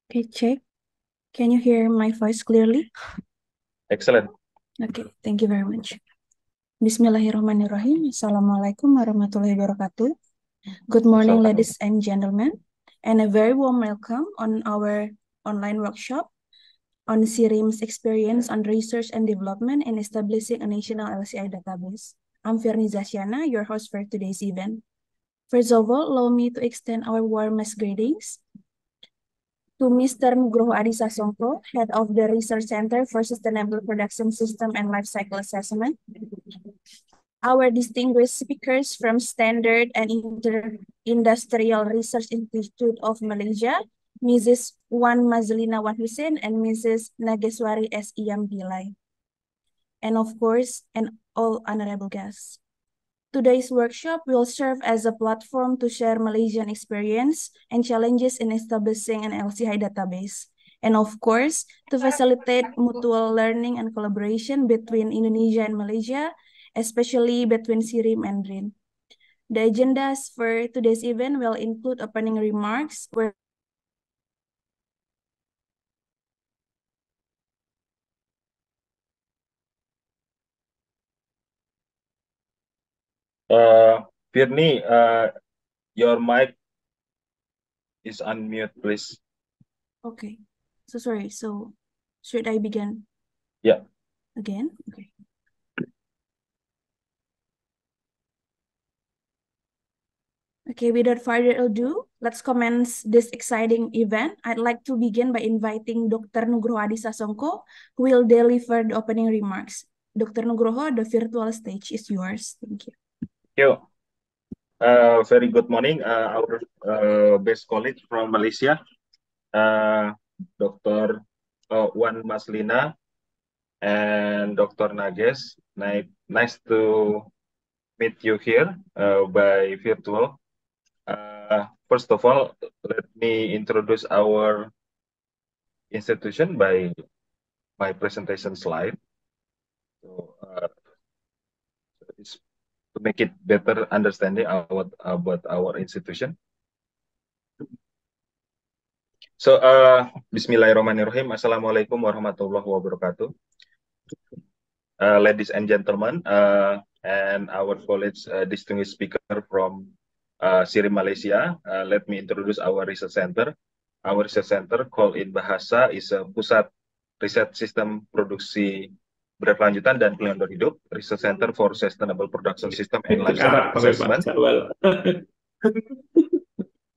Okay, check. Can you hear my voice clearly? Excellent. Okay, thank you very much. Bismillahirrahmanirrahim. Assalamualaikum warahmatullahi wabarakatuh. Good morning, So, ladies and gentlemen, and a very warm welcome on our online workshop on SIRIM's experience on research and development in establishing a national LCI database. I'm Firni Zasyana, your host for today's event. First of all, allow me to extend our warmest greetings to Mr. Nugroho Adi Sasongko, Head of the Research Center for Sustainable Production System and Life Cycle Assessment, our distinguished speakers from Standard and Industrial Research Institute of Malaysia, Mrs. Mazlina Hussein and Mrs. Nageswary S. Iyampillai, and of course, and all honorable guests. Today's workshop will serve as a platform to share Malaysian experience and challenges in establishing an LCI database, and of course, to facilitate mutual learning and collaboration between Indonesia and Malaysia, especially between SIRIM and BRIN. The agendas for today's event will include opening remarks where Firni, your mic is unmute, please. Okay, so sorry, so should I begin? Yeah. Again? Okay. Okay, without further ado, let's commence this exciting event. I'd like to begin by inviting Dr. Nugroho Adi Sasongko, who will deliver the opening remarks. Dr. Nugroho, the virtual stage is yours. Thank you. Thank you. Very good morning, our best colleague from Malaysia, Dr. Mazlina and Dr. Nages. Nice to meet you here by virtual. First of all, let me introduce our institution by my presentation slide. So, to make it better understanding about our institution. So, Bismillahirrahmanirrahim. Assalamualaikum warahmatullahi wabarakatuh. Ladies and gentlemen, and our colleagues, distinguished speaker from SIRIM Malaysia, let me introduce our research center. Our research center, called in Bahasa, is a Pusat Riset Sistem Produksi Berkelanjutan dan Pelindungan Hidup, Research Center for Sustainable Production System and Life Cycle Assessment.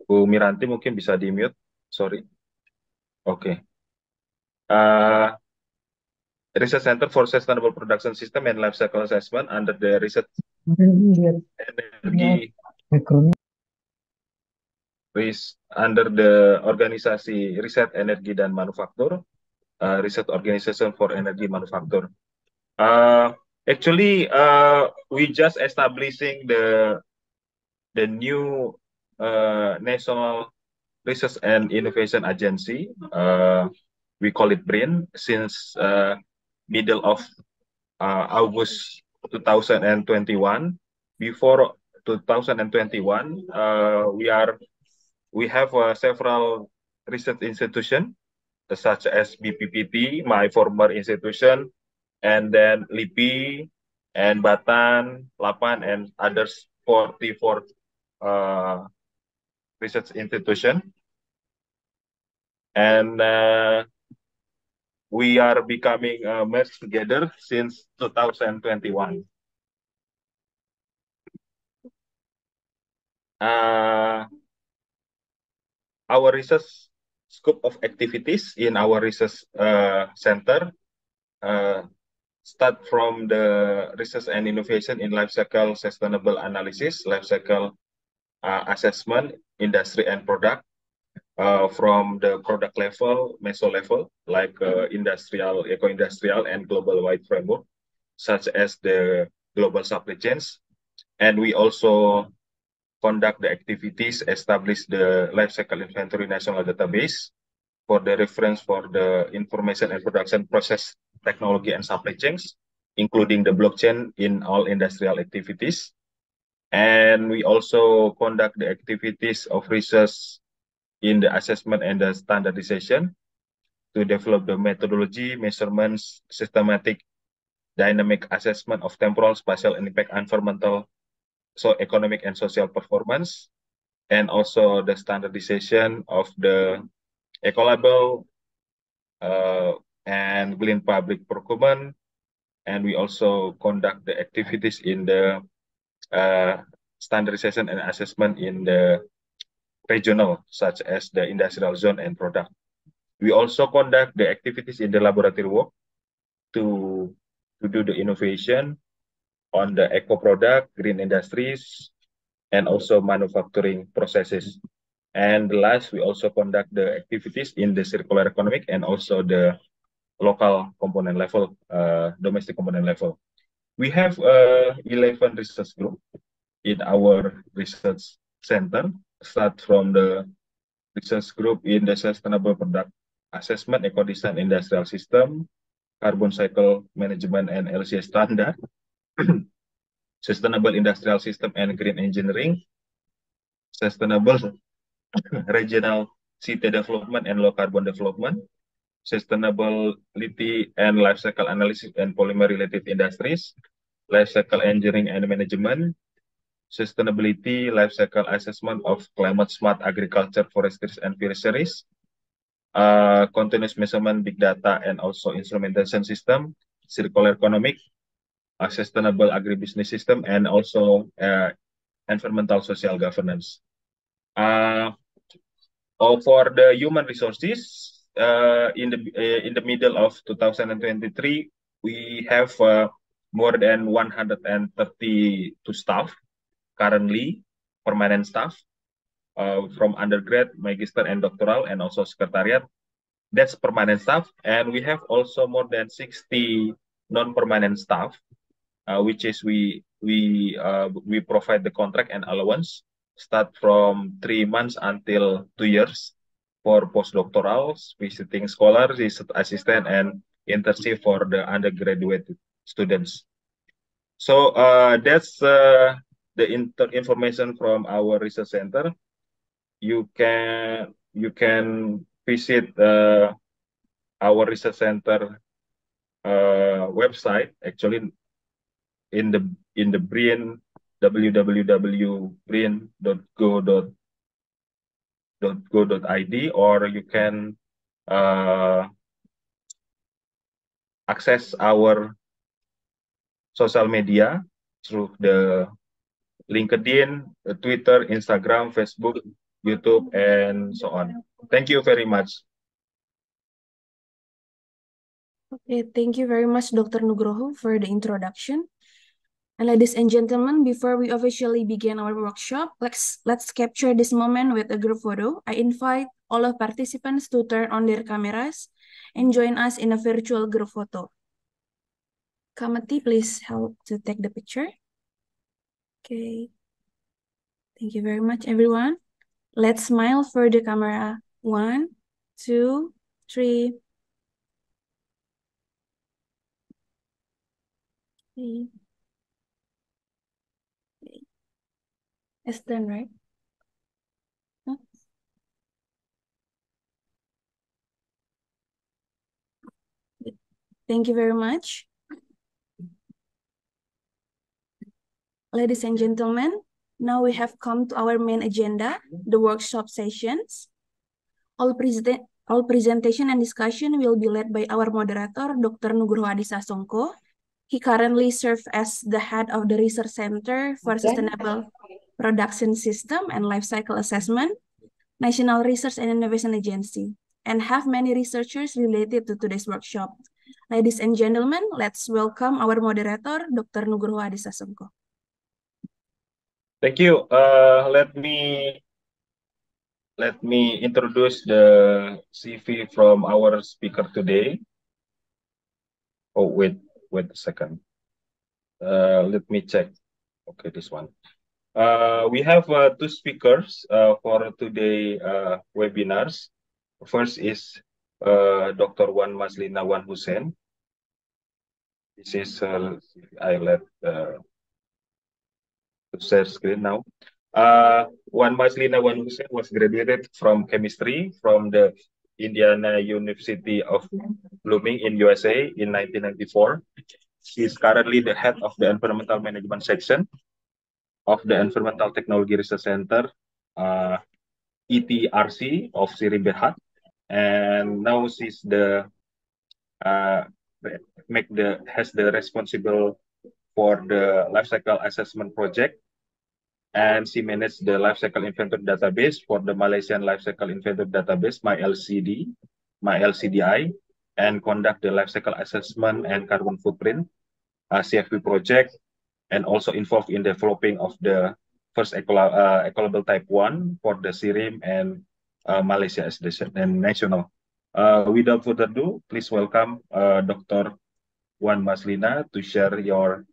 Bu Miranti mungkin bisa di-mute, sorry. Oke. Research Center for Sustainable Production System and Life Cycle Assessment under the Research Energy under the organisasi Riset Energi dan Manufaktur, Research Organization for Energy Manufacture. Actually, we just establishing the new National Research and Innovation Agency. We call it BRIN since middle of August 2021. Before 2021, we have several research institutions such as BPPT, my former institution, and then LIPI, and Batan, Lapan, and others 44 research institution. And we are becoming merged together since 2021. Our research scope of activities in our research center start from the research and innovation in life cycle sustainable analysis, life cycle assessment, industry and product, from the product level, meso level, like industrial, eco-industrial, and global-wide framework, such as the global supply chains. And we also conduct the activities, establish the life cycle inventory national database for the reference for the information and production process technology and supply chains, including the blockchain in all industrial activities. And we also conduct the activities of research in the assessment and the standardization to develop the methodology, measurements, systematic dynamic assessment of temporal, spatial, impact, environmental, so economic and social performance, and also the standardization of the eco-label and green public procurement. And we also conduct the activities in the standardization and assessment in the regional, such as the industrial zone and product. We also conduct the activities in the laboratory work to do the innovation on the eco product, green industries, and also manufacturing processes. And last, we also conduct the activities in the circular economic and also the local component level, domestic component level. We have 11 research group in our research center, start from the research group in the sustainable product assessment, eco-design industrial system, carbon cycle management and LCI standard, sustainable industrial system and green engineering, sustainable regional city development and low carbon development, sustainability and life cycle analysis and polymer related industries, life cycle engineering and management, sustainability life cycle assessment of climate smart agriculture, forestry and fisheries, continuous measurement, big data, and also instrumentation system, circular economic, sustainable agribusiness system, and also environmental social governance. For the human resources, in the middle of 2023, we have more than 132 staff currently, permanent staff, from undergrad, magister, and doctoral, and also secretariat. That's permanent staff. And we have also more than 60 non-permanent staff, which is we provide the contract and allowance, start from 3 months until 2 years for postdoctorals, visiting scholars, research assistant, and internship for the undergraduate students. So that's the information from our research center. You can visit our research center website, actually in the BRIN, www.brin.go.id, or you can access our social media through the LinkedIn, Twitter, Instagram, Facebook, YouTube, and so on. Thank you very much. Okay, thank you very much, Dr. Nugroho, for the introduction. And ladies and gentlemen, before we officially begin our workshop, let's capture this moment with a group photo. I invite all of participants to turn on their cameras and join us in a virtual group photo. Kamati, please help to take the picture. Okay. Thank you very much, everyone. Let's smile for the camera. 1, 2, 3. Okay. It's done, right? Huh? Thank you very much. Ladies and gentlemen, now we have come to our main agenda, the workshop sessions. All presentation and discussion will be led by our moderator, Dr. Nugroho Adi Sasongko. He currently serves as the head of the Research Center for Sustainable Production System and Life Cycle Assessment, National Research and Innovation Agency, and have many researchers related to today's workshop. Ladies and gentlemen, let's welcome our moderator, Dr. Nugroho Adi Sasongko. Thank you. Let me introduce the CV from our speaker today. Oh, wait a second. Let me check. Okay, this one. We have 2 speakers for today webinars. First is Dr. Mazlina Hussein. This is I let to share screen now. One Mazlina, one Hussein was graduated from chemistry from the Indiana University of Blooming in USA in 1994. She is currently the head of the environmental management section of the Environmental Technology Research Center, ETRC of SIRIM Berhad, and now she's the uh, has the responsible for the life cycle assessment project, and she managed the life cycle inventory database for the Malaysian life cycle inventory database, my LCDI, and conduct the life cycle assessment and carbon footprint CFP project, and also involved in developing of the first ecolabel type 1 for the SIRIM and Malaysia as the national. Without further ado, please welcome Dr. Wan Mazlina to share your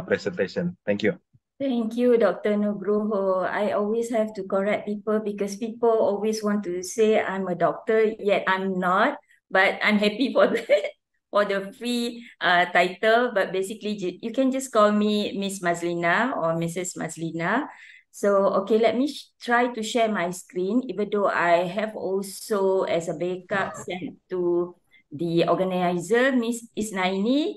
presentation. Thank you. Thank you, Dr. Nugroho. I always have to correct people because people always want to say I'm a doctor, yet I'm not. But I'm happy for that, for the free title. But basically, you can just call me Miss Mazlina or Mrs. Mazlina. So, okay, let me try to share my screen, even though I have also, as a backup, sent to the organizer, Miss Isnaini.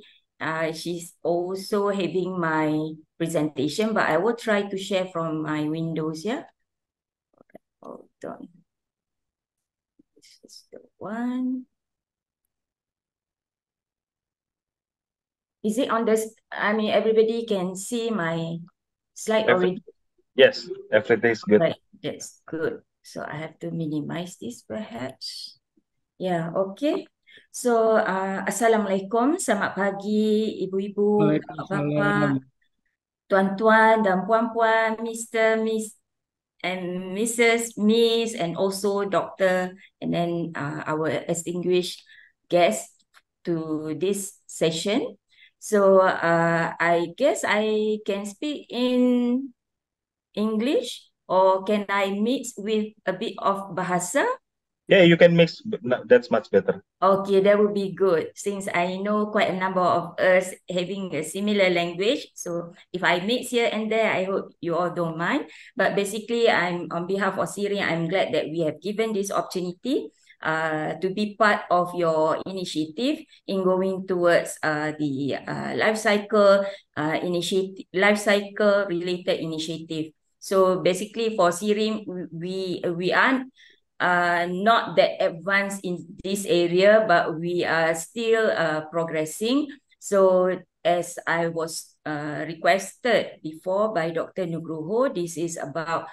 She's also having my presentation, but I will try to share from my windows, yeah? Hold on. This is the one. Is it on the, I mean, everybody can see my slide already? Yes, everything is good. Right, that's good. So I have to minimize this perhaps. Yeah, okay. So, Assalamualaikum, selamat pagi ibu-ibu, bapak, tuan-tuan dan puan-puan, Mr., Miss, and Mrs., Miss, and also Doctor, and then our distinguished guest to this session. So I guess I can speak in English, or can I mix with a bit of bahasa? Yeah, you can mix. That's much better. Okay, that would be good since I know quite a number of us having a similar language. So if I mix here and there, I hope you all don't mind. But basically, I'm on behalf of SIRIM, I'm glad that we have given this opportunity to be part of your initiative in going towards the life cycle life cycle related initiative. So basically for SIRIM, we aren't not that advanced in this area, but we are still progressing. So as I was requested before by Dr. Nugroho, this is about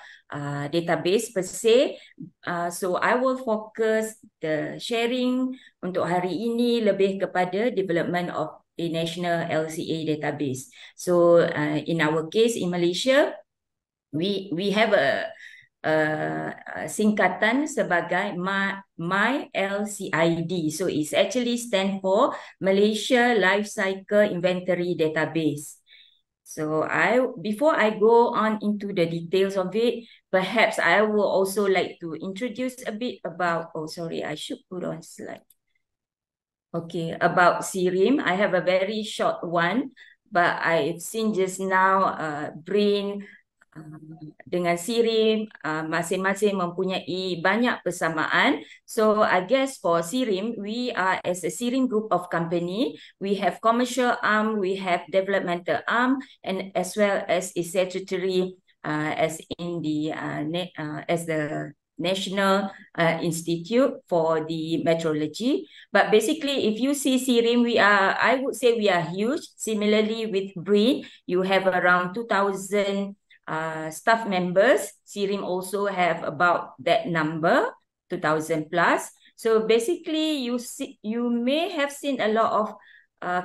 database per se. So I will focus the sharing untuk hari ini lebih kepada development of a national LCA database. So in our case in Malaysia, we have a singkatan sebagai My LCID. So it's actually stand for Malaysia Life Cycle Inventory Database. So before I go on into the details of it, perhaps I will also like to introduce a bit about, oh sorry, I should put on slide. Okay, about SIRIM, I have a very short one, but I've seen just now BRIN, dengan SIRIM masing-masing mempunyai banyak persamaan. So I guess for SIRIM, we are as a SIRIM group of company, we have commercial arm, we have developmental arm, and as well as a statutory as in the as the National Institute for the Meteorology. But basically, if you see SIRIM, I would say we are huge. Similarly with BRIN, you have around 2,000 staff members. SIRIM also have about that number, 2,000 plus. So basically, you may have seen a lot of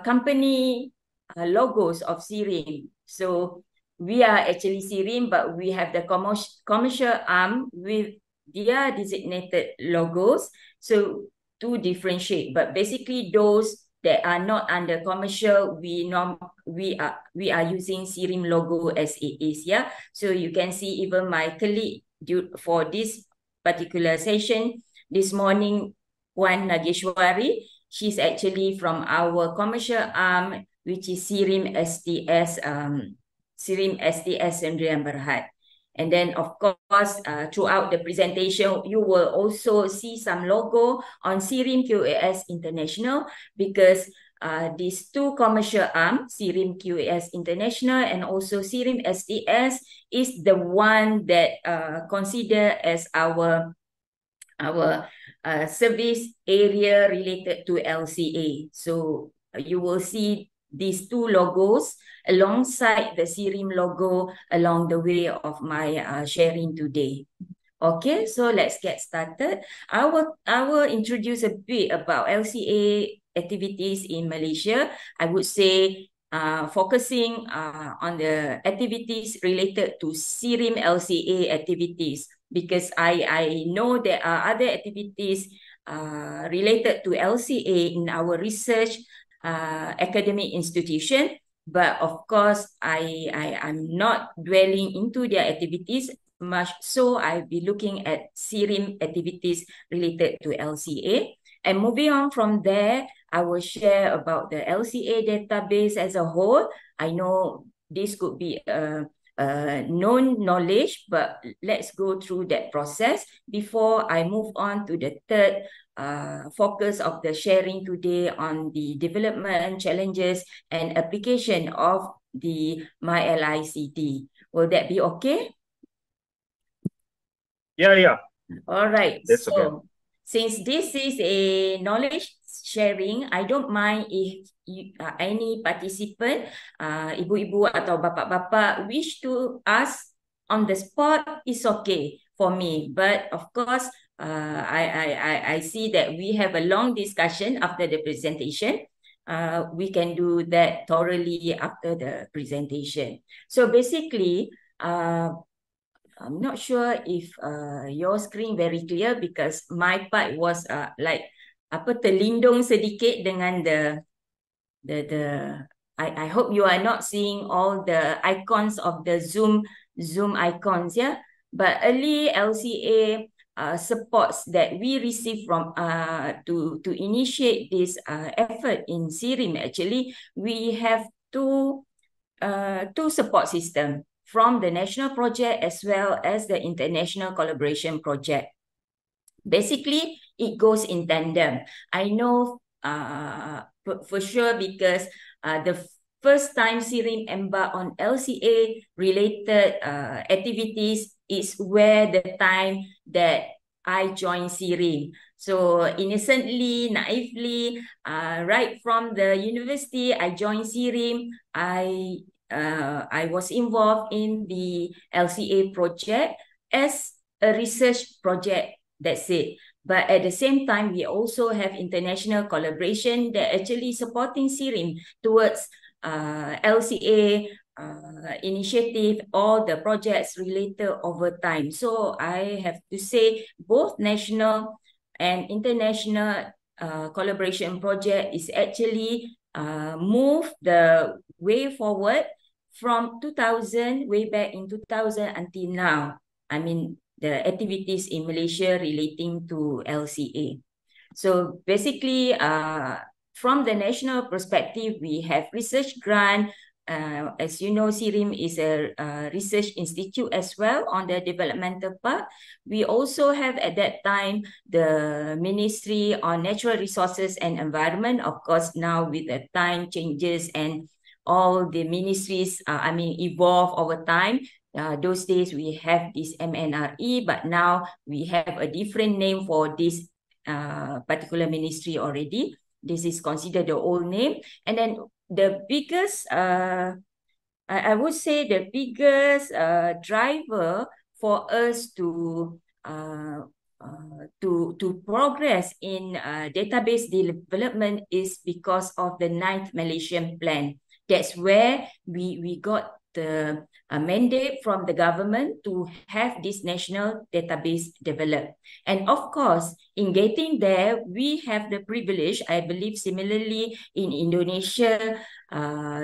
company logos of SIRIM. So we are actually SIRIM, but we have the commercial arm with their designated logos. So to differentiate, but basically those that are not under commercial, we are using SIRIM logo as it is, yeah. So you can see even my colleague for this particular session this morning, Puan Nageswary, she's actually from our commercial arm, which is SIRIM STS Sdn Bhd. And then, of course, throughout the presentation, you will also see some logo on SIRIM QAS International, because these two commercial arms, SIRIM QAS International and also SIRIM SDS, is the one that consider as our service area related to LCA. So you will see these two logos alongside the SIRIM logo along the way of my sharing today. Okay, so let's get started. I will introduce a bit about LCA activities in Malaysia. I would say focusing on the activities related to SIRIM LCA activities, because I know there are other activities related to LCA in our research academic institution. But of course, I'm not dwelling into their activities much, so I'll be looking at SIRIM activities related to LCA. And moving on from there, I will share about the LCA database as a whole. I know this could be a known knowledge, but let's go through that process before I move on to the third focus of the sharing today on the development challenges and application of the MyLICD. Will that be okay? Yeah. All right. That's okay. So since this is a knowledge sharing, I don't mind if any participant, ibu-ibu atau bapa-bapa, wish to ask on the spot, is okay for me. But of course, I see that we have a long discussion after the presentation. We can do that thoroughly after the presentation. So basically, I'm not sure if your screen very clear, because my part was like terlindung sedikit dengan the I hope you are not seeing all the icons of the Zoom icons, yeah. But early LCA supports that we receive from to initiate this effort in SIRIM. Actually, we have two support system from the national project as well as the international collaboration project. Basically, it goes in tandem. I know for sure, because the first time SIRIM embark on LCA related activities is where the time that I joined SIRIM. So innocently, naively, right from the university, I joined SIRIM. I was involved in the LCA project as a research project. That's it. But at the same time, we also have international collaboration that actually supporting SIRIM towards LCA initiative, all the projects related over time. So I have to say both national and international collaboration project is actually move the way forward from 2000, way back in 2000 until now. I mean, the activities in Malaysia relating to LCA. So basically, from the national perspective, we have research grant. As you know, SIRIM is a research institute as well on the developmental part. We also have at that time the Ministry on Natural Resources and Environment. Of course, now with the time changes and all the ministries, evolve over time. Those days we have this MNRE, but now we have a different name for this particular ministry already. This is considered the old name. And then the biggest, I would say the biggest driver for us to progress in database development is because of the 9th Malaysian Plan. That's where we got the mandate from the government to have this national database developed. And of course, in getting there, we have the privilege, I believe similarly in Indonesia,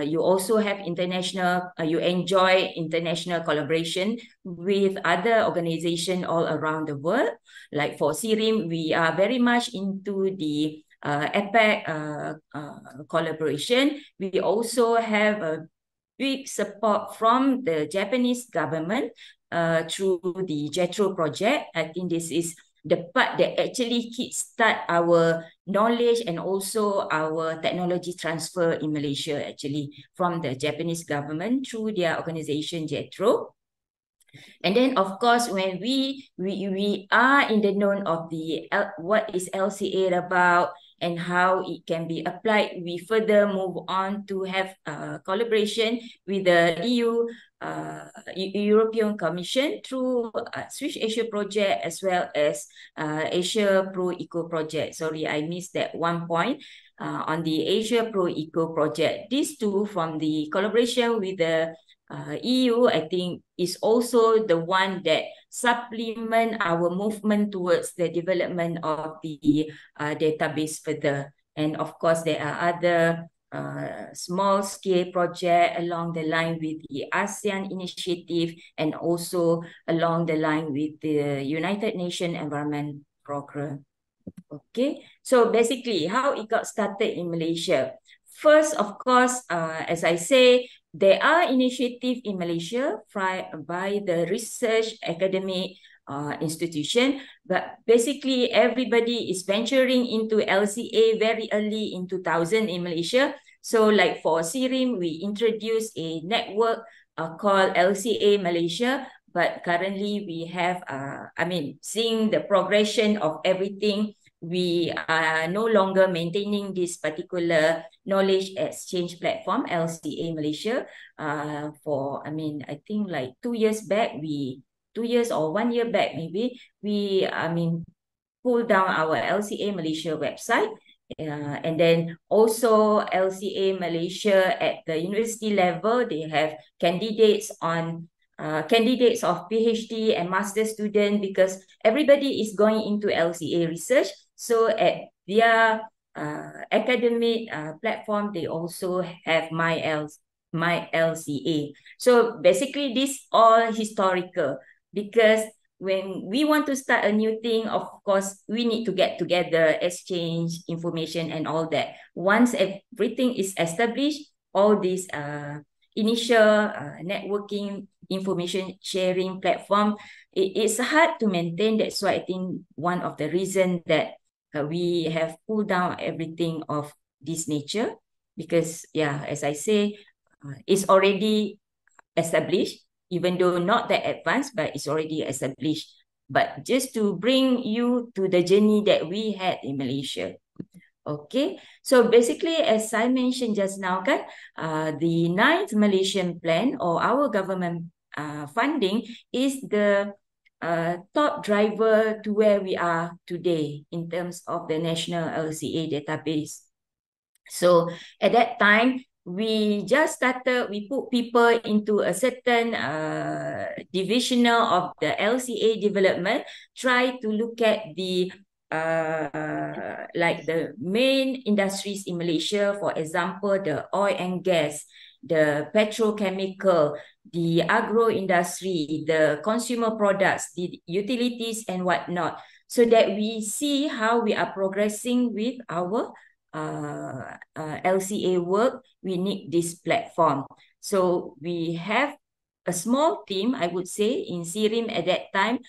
you also have international, you enjoy international collaboration with other organizations all around the world. Like for SIRIM, we are very much into the APEC collaboration. We also have a big support from the Japanese government through the JETRO project. I think this is the part that actually kickstart our knowledge and also our technology transfer in Malaysia, actually, from the Japanese government through their organization JETRO. And then, of course, when we are in the known of the what is LCA about and how it can be applied, we further move on to have collaboration with the EU, European Commission through Swiss Asia project as well as Asia Pro Eco project. Sorry, I missed that one point. On the Asia Pro Eco project, these two from the collaboration with the EU, I think, is also the one that supplement our movement towards the development of the database further. And of course, there are other small-scale project along the line with the ASEAN initiative and also along the line with the United Nations Environment Programme. Okay, so basically how it got started in Malaysia. First, of course, as I say, there are initiatives in Malaysia by the research academic institution, but basically everybody is venturing into LCA very early in 2000 in Malaysia. So like for SIRIM, we introduced a network called LCA Malaysia, but currently we have, seeing the progression of everything, we are no longer maintaining this particular knowledge exchange platform, LCA Malaysia. I think like 2 years back, 2 years or 1 year back, maybe, we, pulled down our LCA Malaysia website. And then also LCA Malaysia at the university level, they have candidates of PhD and master student because everybody is going into LCA research. So at their academic platform, they also have my LCA. So basically, this all historical because when we want to start a new thing, of course, we need to get together, exchange information and all that. Once everything is established, all these initial networking information sharing platform, it's hard to maintain. That's why I think one of the reasons that we have pulled down everything of this nature because, yeah, as I say, it's already established, even though not that advanced, but it's already established. But just to bring you to the journey that we had in Malaysia. Okay, so basically, as I mentioned just now, the 9th Malaysian Plan or our government funding is the top driver to where we are today in terms of the national LCA database. So at that time, we just started, we put people into a certain divisional of the LCA development, try to look at the like the main industries in Malaysia, for example, the oil and gas, the petrochemical, the agro industry, the consumer products, the utilities and whatnot, so that we see how we are progressing with our LCA work. We need this platform. So we have a small team, I would say, in SIRIM at that time,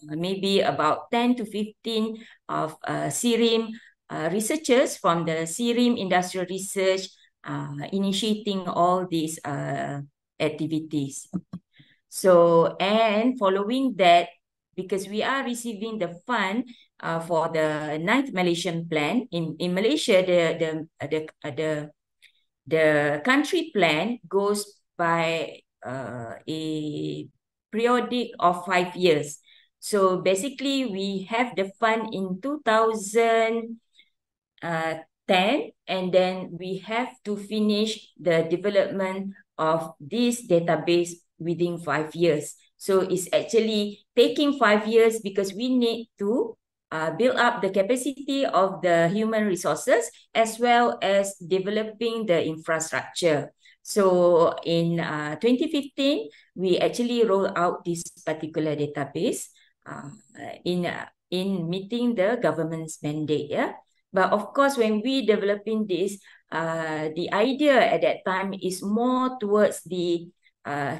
maybe about 10 to 15 of SIRIM researchers from the SIRIM Industrial Research initiating all these activities. So, and following that, because we are receiving the fund for the 9th Malaysian Plan in Malaysia, the country plan goes by a periodic of 5 years. So basically, we have the fund in 2010, and then we have to finish the development of this database within 5 years. So it's actually taking 5 years because we need to build up the capacity of the human resources as well as developing the infrastructure. So in 2015, we actually rolled out this particular database in meeting the government's mandate. Yeah, but of course, when we developing this, the idea at that time is more towards the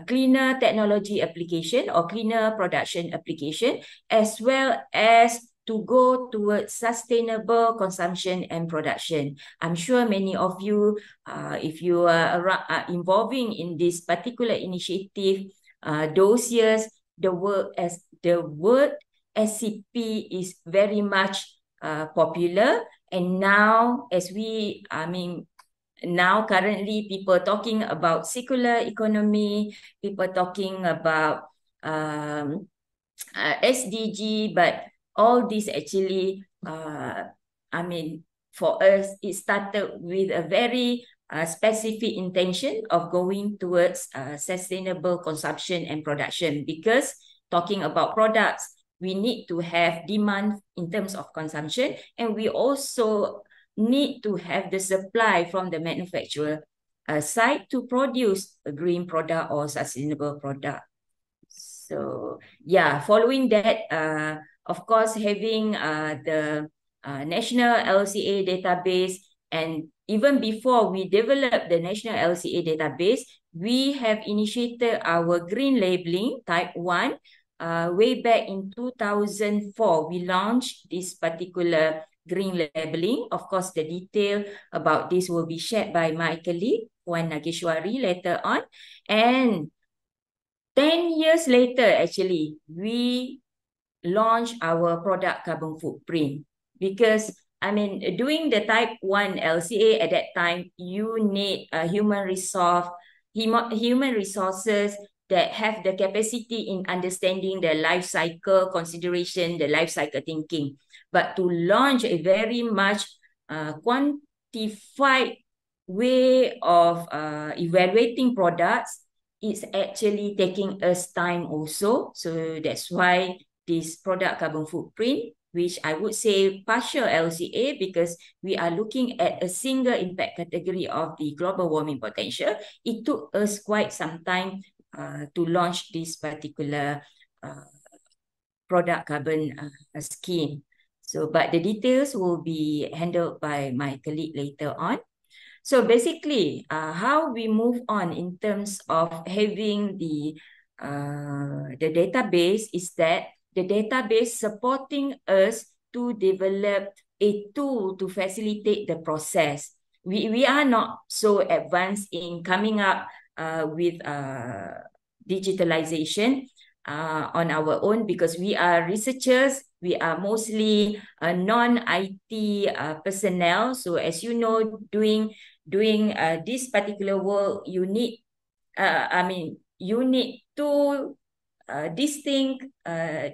cleaner technology application or cleaner production application, as well as to go towards sustainable consumption and production. I'm sure many of you, if you are involving in this particular initiative, those years, the word SCP is very much popular. And now, now currently people talking about circular economy, people talking about SDG, but all this actually, for us, it started with a very specific intention of going towards sustainable consumption and production, because talking about products, we need to have demand in terms of consumption, and we also need to have the supply from the manufacturer side to produce a green product or sustainable product. So yeah, following that, of course, having the national LCA database, and even before we developed the national LCA database, we have initiated our green labeling type 1 way back in 2004. We launched this particular green labeling. Of course, the detail about this will be shared by my colleague, Puan Nageswary, later on. And 10 years later, actually, we launched our product carbon footprint, because doing the type 1 LCA at that time, you need human resources that have the capacity in understanding the life cycle consideration, the life cycle thinking. But to launch a very much quantified way of evaluating products, it's actually taking us time also. So that's why this product carbon footprint, which I would say partial LCA, because we are looking at a single impact category of the global warming potential, it took us quite some time to launch this particular product carbon scheme. So, but the details will be handled by my colleague later on. So basically, how we move on in terms of having the database is that the database supporting us to develop a tool to facilitate the process. We are not so advanced in coming up with digitalization on our own, because we are researchers. We are mostly non-IT personnel. So as you know, doing this particular work, you need two distinct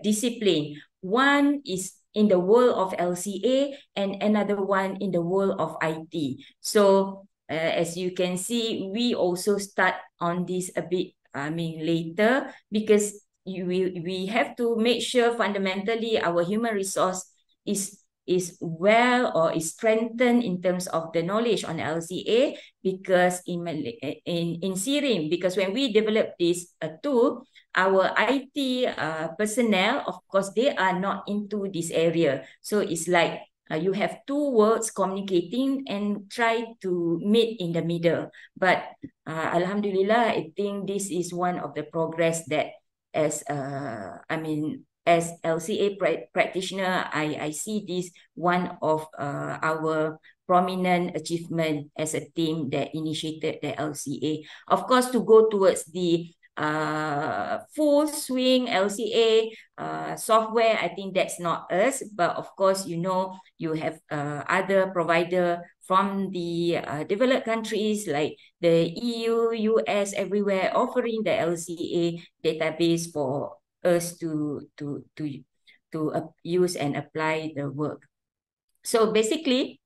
discipline. One is in the world of LCA and another one in the world of IT. So as you can see, we also start on this a bit later, because we have to make sure fundamentally our human resource is well, or is strengthened in terms of the knowledge on LCA, because in SIRIM, because when we develop this tool, our IT personnel, of course, they are not into this area. So it's like you have two worlds communicating and try to meet in the middle. But Alhamdulillah, I think this is one of the progress that as LCA practitioner, I see this one of our prominent achievement as a team that initiated the LCA. Of course, to go towards the full swing LCA software, I think that's not us. But of course, you have other provider from the developed countries like the EU, US, everywhere offering the LCA database for us to use and apply the work. So basically,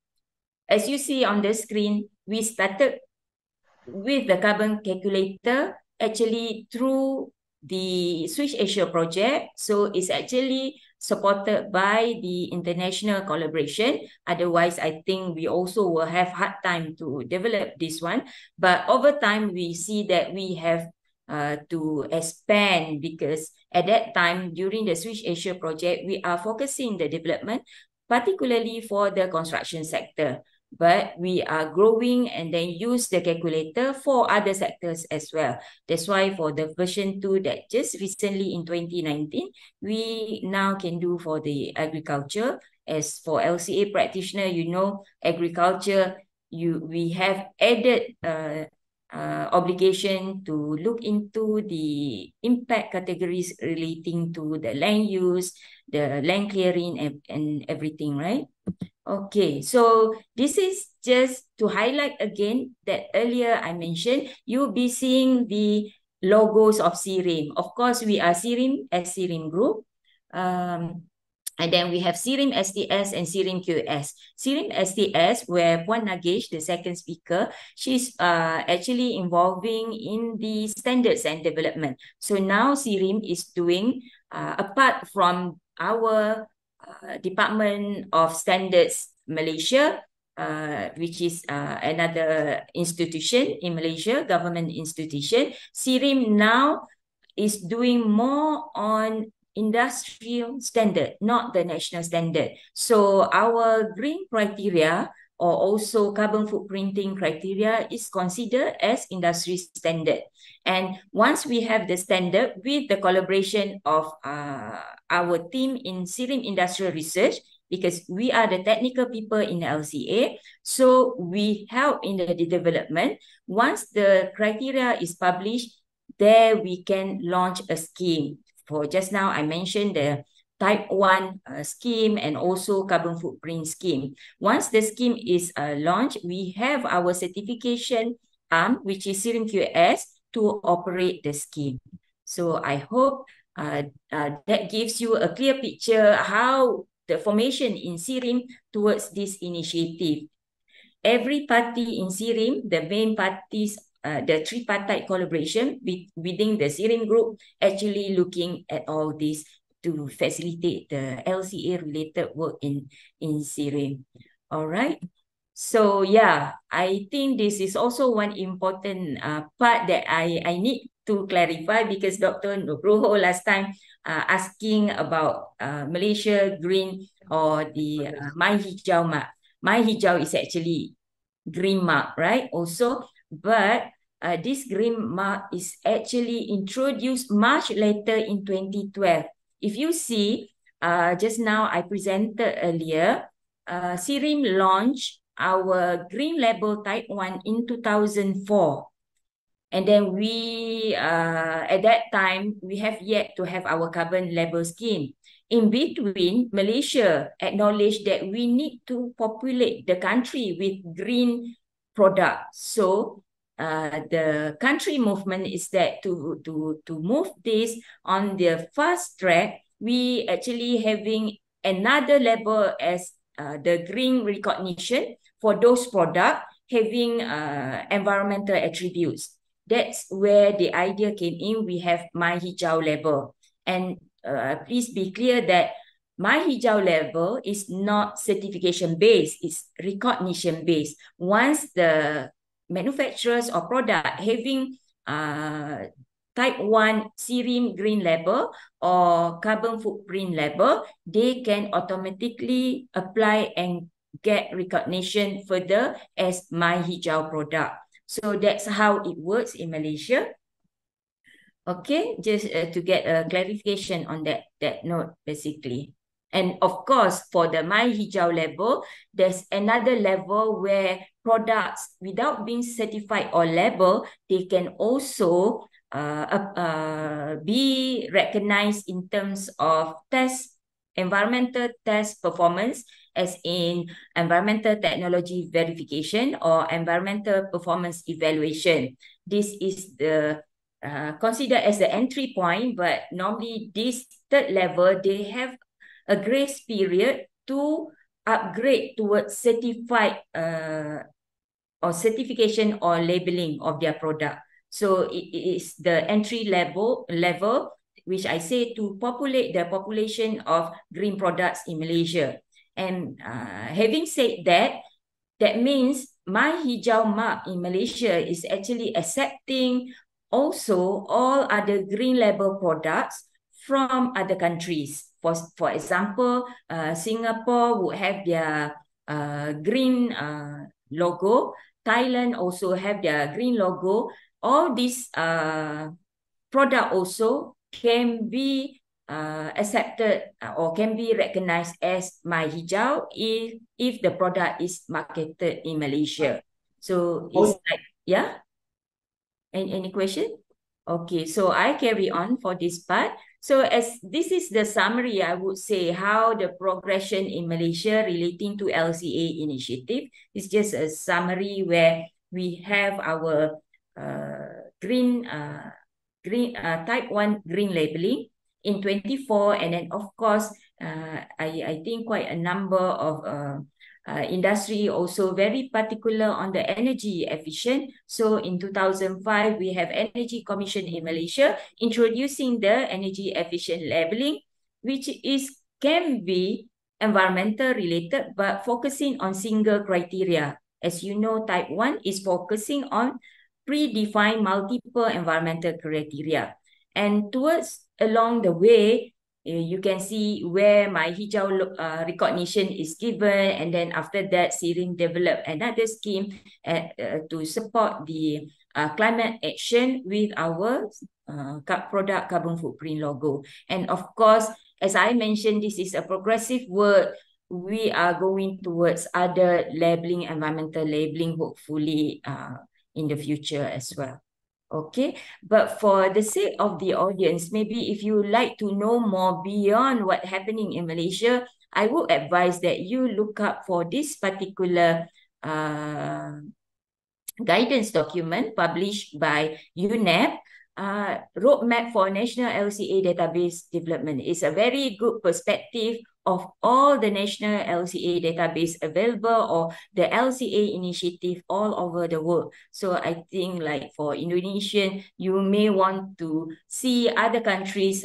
as you see on the screen, we started with the carbon calculator actually through the Swiss Asia project. So it's actually supported by the international collaboration. Otherwise, I think we also will have hard time to develop this one. But over time, we see that we have to expand, because at that time, during the Swiss Asia project, we are focusing the development, particularly for the construction sector. but we are growing and then use the calculator for other sectors as well. That's why for the version 2 that just recently in 2019, we now can do for the agriculture. As for LCA practitioner, you know, agriculture, we have added obligation to look into the impact categories relating to the land use, the land clearing, and everything, right? Okay, so this is just to highlight again that earlier I mentioned, you'll be seeing the logos of SIRIM. Of course, we are SIRIM as SIRIM Group. And then we have SIRIM STS and SIRIM QS. SIRIM STS, where Puan Nagesh, the second speaker, she's actually involving in the standards and development. So now SIRIM is doing, apart from our Department of Standards Malaysia, which is another institution in Malaysia, government institution, SIRIM now is doing more on industrial standard, not the national standard. So our green criteria or also carbon footprinting criteria is considered as industry standard. And once we have the standard with the collaboration of our team in SIRIM Industrial Research, because we are the technical people in the LCA, so we help in the development. Once the criteria is published, there we can launch a scheme. For just now, I mentioned the type 1 scheme and also carbon footprint scheme. Once the scheme is launched, we have our certification arm, which is SIRIM QS, to operate the scheme. So I hope that gives you a clear picture how the formation in SIRIM towards this initiative. Every party in SIRIM, the main parties, the tripartite collaboration within the SIRIM group, actually looking at all this to facilitate the LCA related work in SIRIM. All right. So yeah, I think this is also one important part that I need to clarify, because Dr. Nugroho last time asking about Malaysia green or the My Hijau mark. My Hijau is actually green mark, right? Also, but this green mark is actually introduced much later in 2012. If you see, just now I presented earlier, SIRIM launched our green label type 1 in 2004. And then we, at that time, we have yet to have our carbon label scheme. In between, Malaysia acknowledged that we need to populate the country with green products. So the country movement is that to move this on the fast track, we actually having another label as the green recognition for those products having environmental attributes. That's where the idea came in. We have My Hijau label. And please be clear that My Hijau label is not certification based, it's recognition based. Once the manufacturers or product having type 1 SIRIM green label or carbon footprint label, they can automatically apply and get recognition further as My Hijau product. So that's how it works in Malaysia. Okay, just to get a clarification on that note, basically. And of course, for the My Hijau level, there's another level where products, without being certified or labeled, they can also be recognized in terms of environmental test performance, as in environmental technology verification or environmental performance evaluation. This is the considered as the entry point, but normally this third level, they have a grace period to upgrade towards certified or certification or labeling of their product. So it is the entry level, which I say to populate the population of green products in Malaysia. And having said that, that means My Hijau mark in Malaysia is actually accepting also all other green label products from other countries. For example, Singapore would have their green logo. Thailand also have their green logo. All these product also can be accepted or can be recognized as My Hijau if the product is marketed in Malaysia. So it's like, yeah. Any question? Okay, so I carry on for this part. So as this is the summary, I would say how the progression in Malaysia relating to LCA initiative is just a summary where we have our green type 1 green labeling in 24, and then of course I think quite a number of industry also very particular on the energy efficient. So in 2005, we have Energy Commission in Malaysia introducing the energy efficient labeling, which can be environmental related, but focusing on single criteria. As you know, type 1 is focusing on predefined multiple environmental criteria. And towards along the way, you can see where My Hijau recognition is given, and then after that, SIRIM developed another scheme to support the climate action with our product carbon footprint logo. And of course, as I mentioned, this is a progressive work. We are going towards other labeling, environmental labeling, hopefully in the future as well. Okay, but for the sake of the audience, maybe if you like to know more beyond what happening in Malaysia, I would advise that you look up for this particular guidance document published by UNEP, Roadmap for National LCA Database Development. It's a very good perspective of all the national LCA database available or the LCA initiative all over the world. So I think like for Indonesian, you may want to see other countries'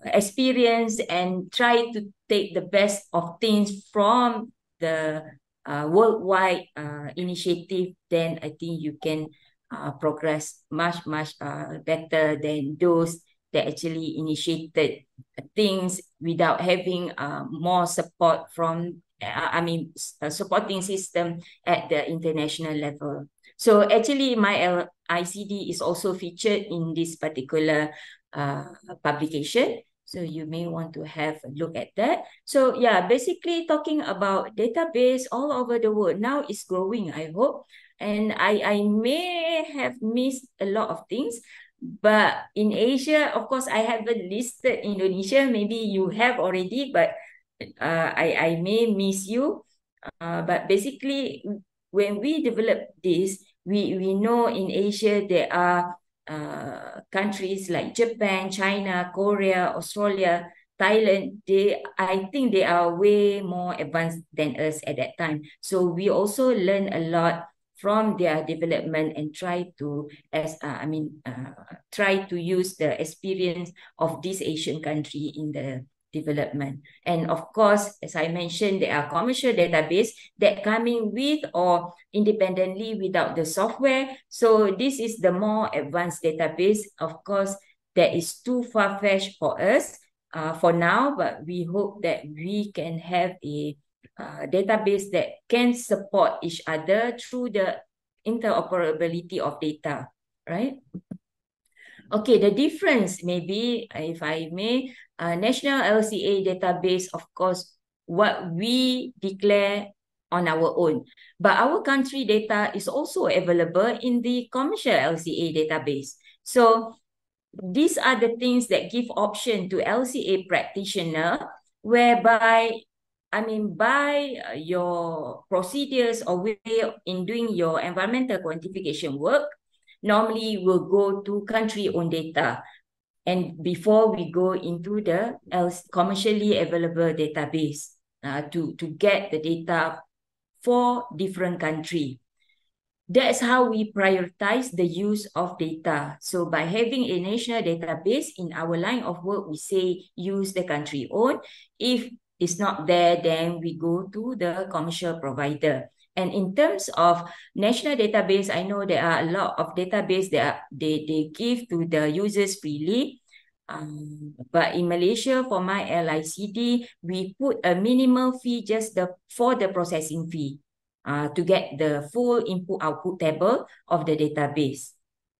experience and try to take the best of things from the worldwide initiative. Then I think you can progress much better than those that actually initiated things without having more support from, supporting system at the international level. So actually my ICD is also featured in this particular publication. So you may want to have a look at that. So yeah, basically talking about database all over the world. Now it's growing, I hope. And I may have missed a lot of things. But in Asia, of course, I haven't listed Indonesia. Maybe you have already, but I may miss you. But basically, when we develop this, we know in Asia there are countries like Japan, China, Korea, Australia, Thailand. I think they are way more advanced than us at that time. So we also learn a lot from their development and try to use the experience of this Asian country in the development. And of course, as I mentioned, there are commercial database that coming with or independently without the software. So this is the more advanced database. Of course, that is too far-fetched for us for now, but we hope that we can have a database that can support each other through the interoperability of data, right? Okay, the difference maybe, if I may, national LCA database, of course, what we declare on our own. But our country data is also available in the commercial LCA database. So these are the things that give option to LCA practitioner, whereby by your procedures or way in doing your environmental quantification work, normally we'll go to country-owned data. And before we go into the commercially available database to get the data for different country. That's how we prioritize the use of data. So by having a national database in our line of work, we say use the country-owned. If it's not there, then we go to the commercial provider. And in terms of national database, I know there are a lot of database that they give to the users freely. But in Malaysia, for my LICD, we put a minimal fee just for the processing fee to get the full input-output table of the database.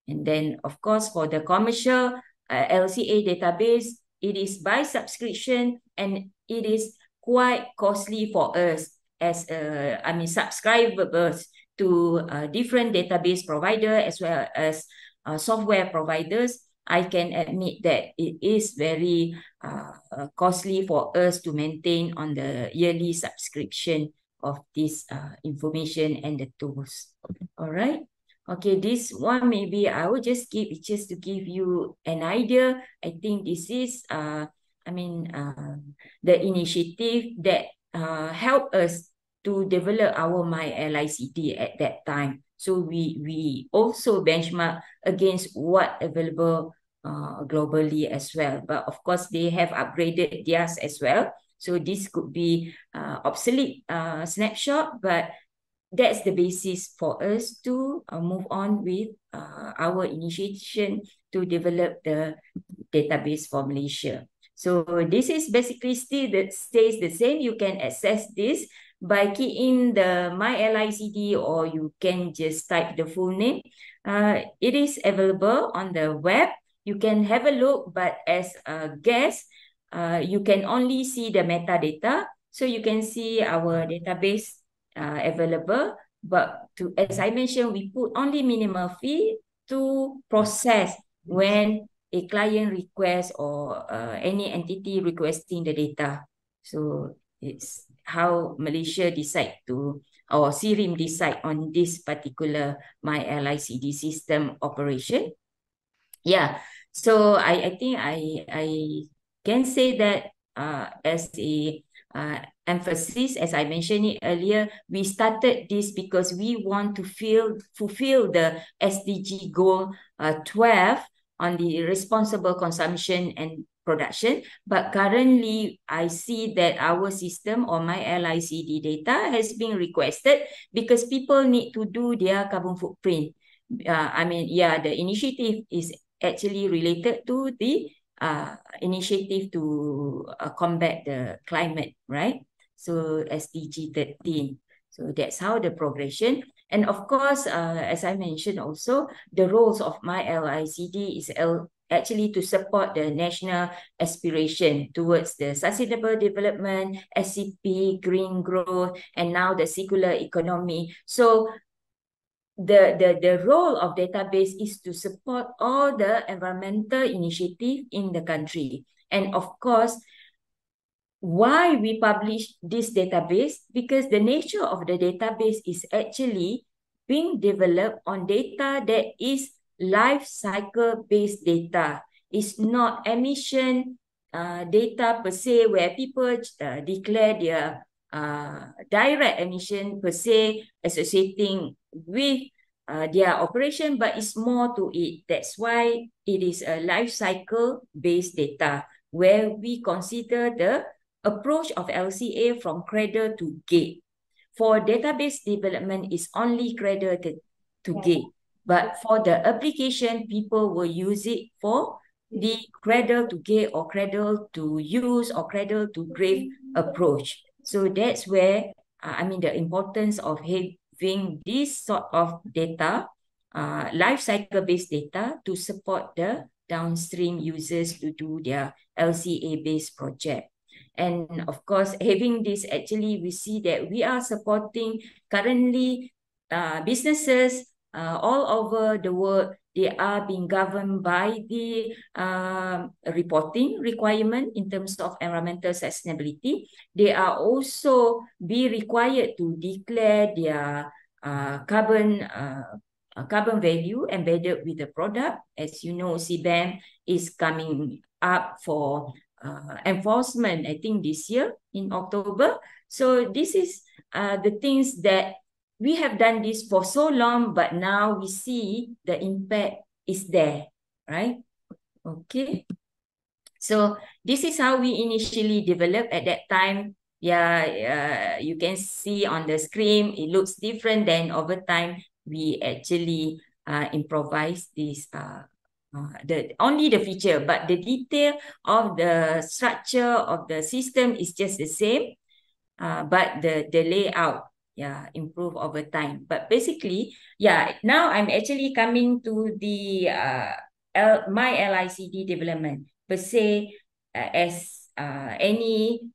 And then, of course, for the commercial LCA database, it is by subscription and it is quite costly for us as subscribers to different database provider as well as software providers. I can admit that it is very costly for us to maintain on the yearly subscription of this information and the tools. All right. Okay, this one maybe I will just give it just to give you an idea. I think this is the initiative that help us to develop our My LICD at that time. So we also benchmark against what available globally as well. But of course, they have upgraded theirs as well. So this could be obsolete snapshot, but that's the basis for us to move on with our initiation to develop the database for Malaysia. So this is basically still that stays the same. You can access this by keying the My LICD, or you can just type the full name. It is available on the web. You can have a look, but as a guest, you can only see the metadata. So you can see our database available, but as I mentioned, we put only minimal fee to process when a client requests or any entity requesting the data. So it's how Malaysia decide to, or SIRIM decide on this particular My LICD system operation. Yeah, so I think I can say that as a emphasis, as I mentioned it earlier, we started this because we want to fulfill the SDG goal 12 on the responsible consumption and production. But currently, I see that our system or My LICD data has been requested because people need to do their carbon footprint. The initiative is actually related to the initiative to combat the climate, right? So SDG 13. So that's how the progression. And of course, as I mentioned also, the roles of My LICD is actually to support the national aspiration towards the sustainable development, SCP, green growth, and now the circular economy. So the role of database is to support all the environmental initiative in the country. And of course, why we publish this database? Because the nature of the database is actually being developed on data that is life cycle based data. It's not emission data per se, where people declare their direct emission per se associating with their operation, but it's more to it. That's why it is a life cycle based data where we consider the approach of LCA from cradle to gate. For database development, is only cradle to gate. But for the application, people will use it for the cradle to gate or cradle to use or cradle to grave approach. So that's where, the importance of having this sort of data, life cycle based data, to support the downstream users to do their LCA based project. And of course, having this, actually, we see that we are supporting currently businesses all over the world. They are being governed by the reporting requirement in terms of environmental sustainability. They are also be required to declare their carbon value embedded with the product. As you know, CBAM is coming up for enforcement, I think this year in October. So this is the things that we have done this for so long, but now we see the impact is there, right? Okay. So this is how we initially developed at that time. Yeah, you can see on the screen, it looks different. Then over time, we actually improvise this only the feature, but the detail of the structure of the system is just the same, but the layout, yeah, improve over time. But basically, yeah, now I'm actually coming to the my LICD development per se, as any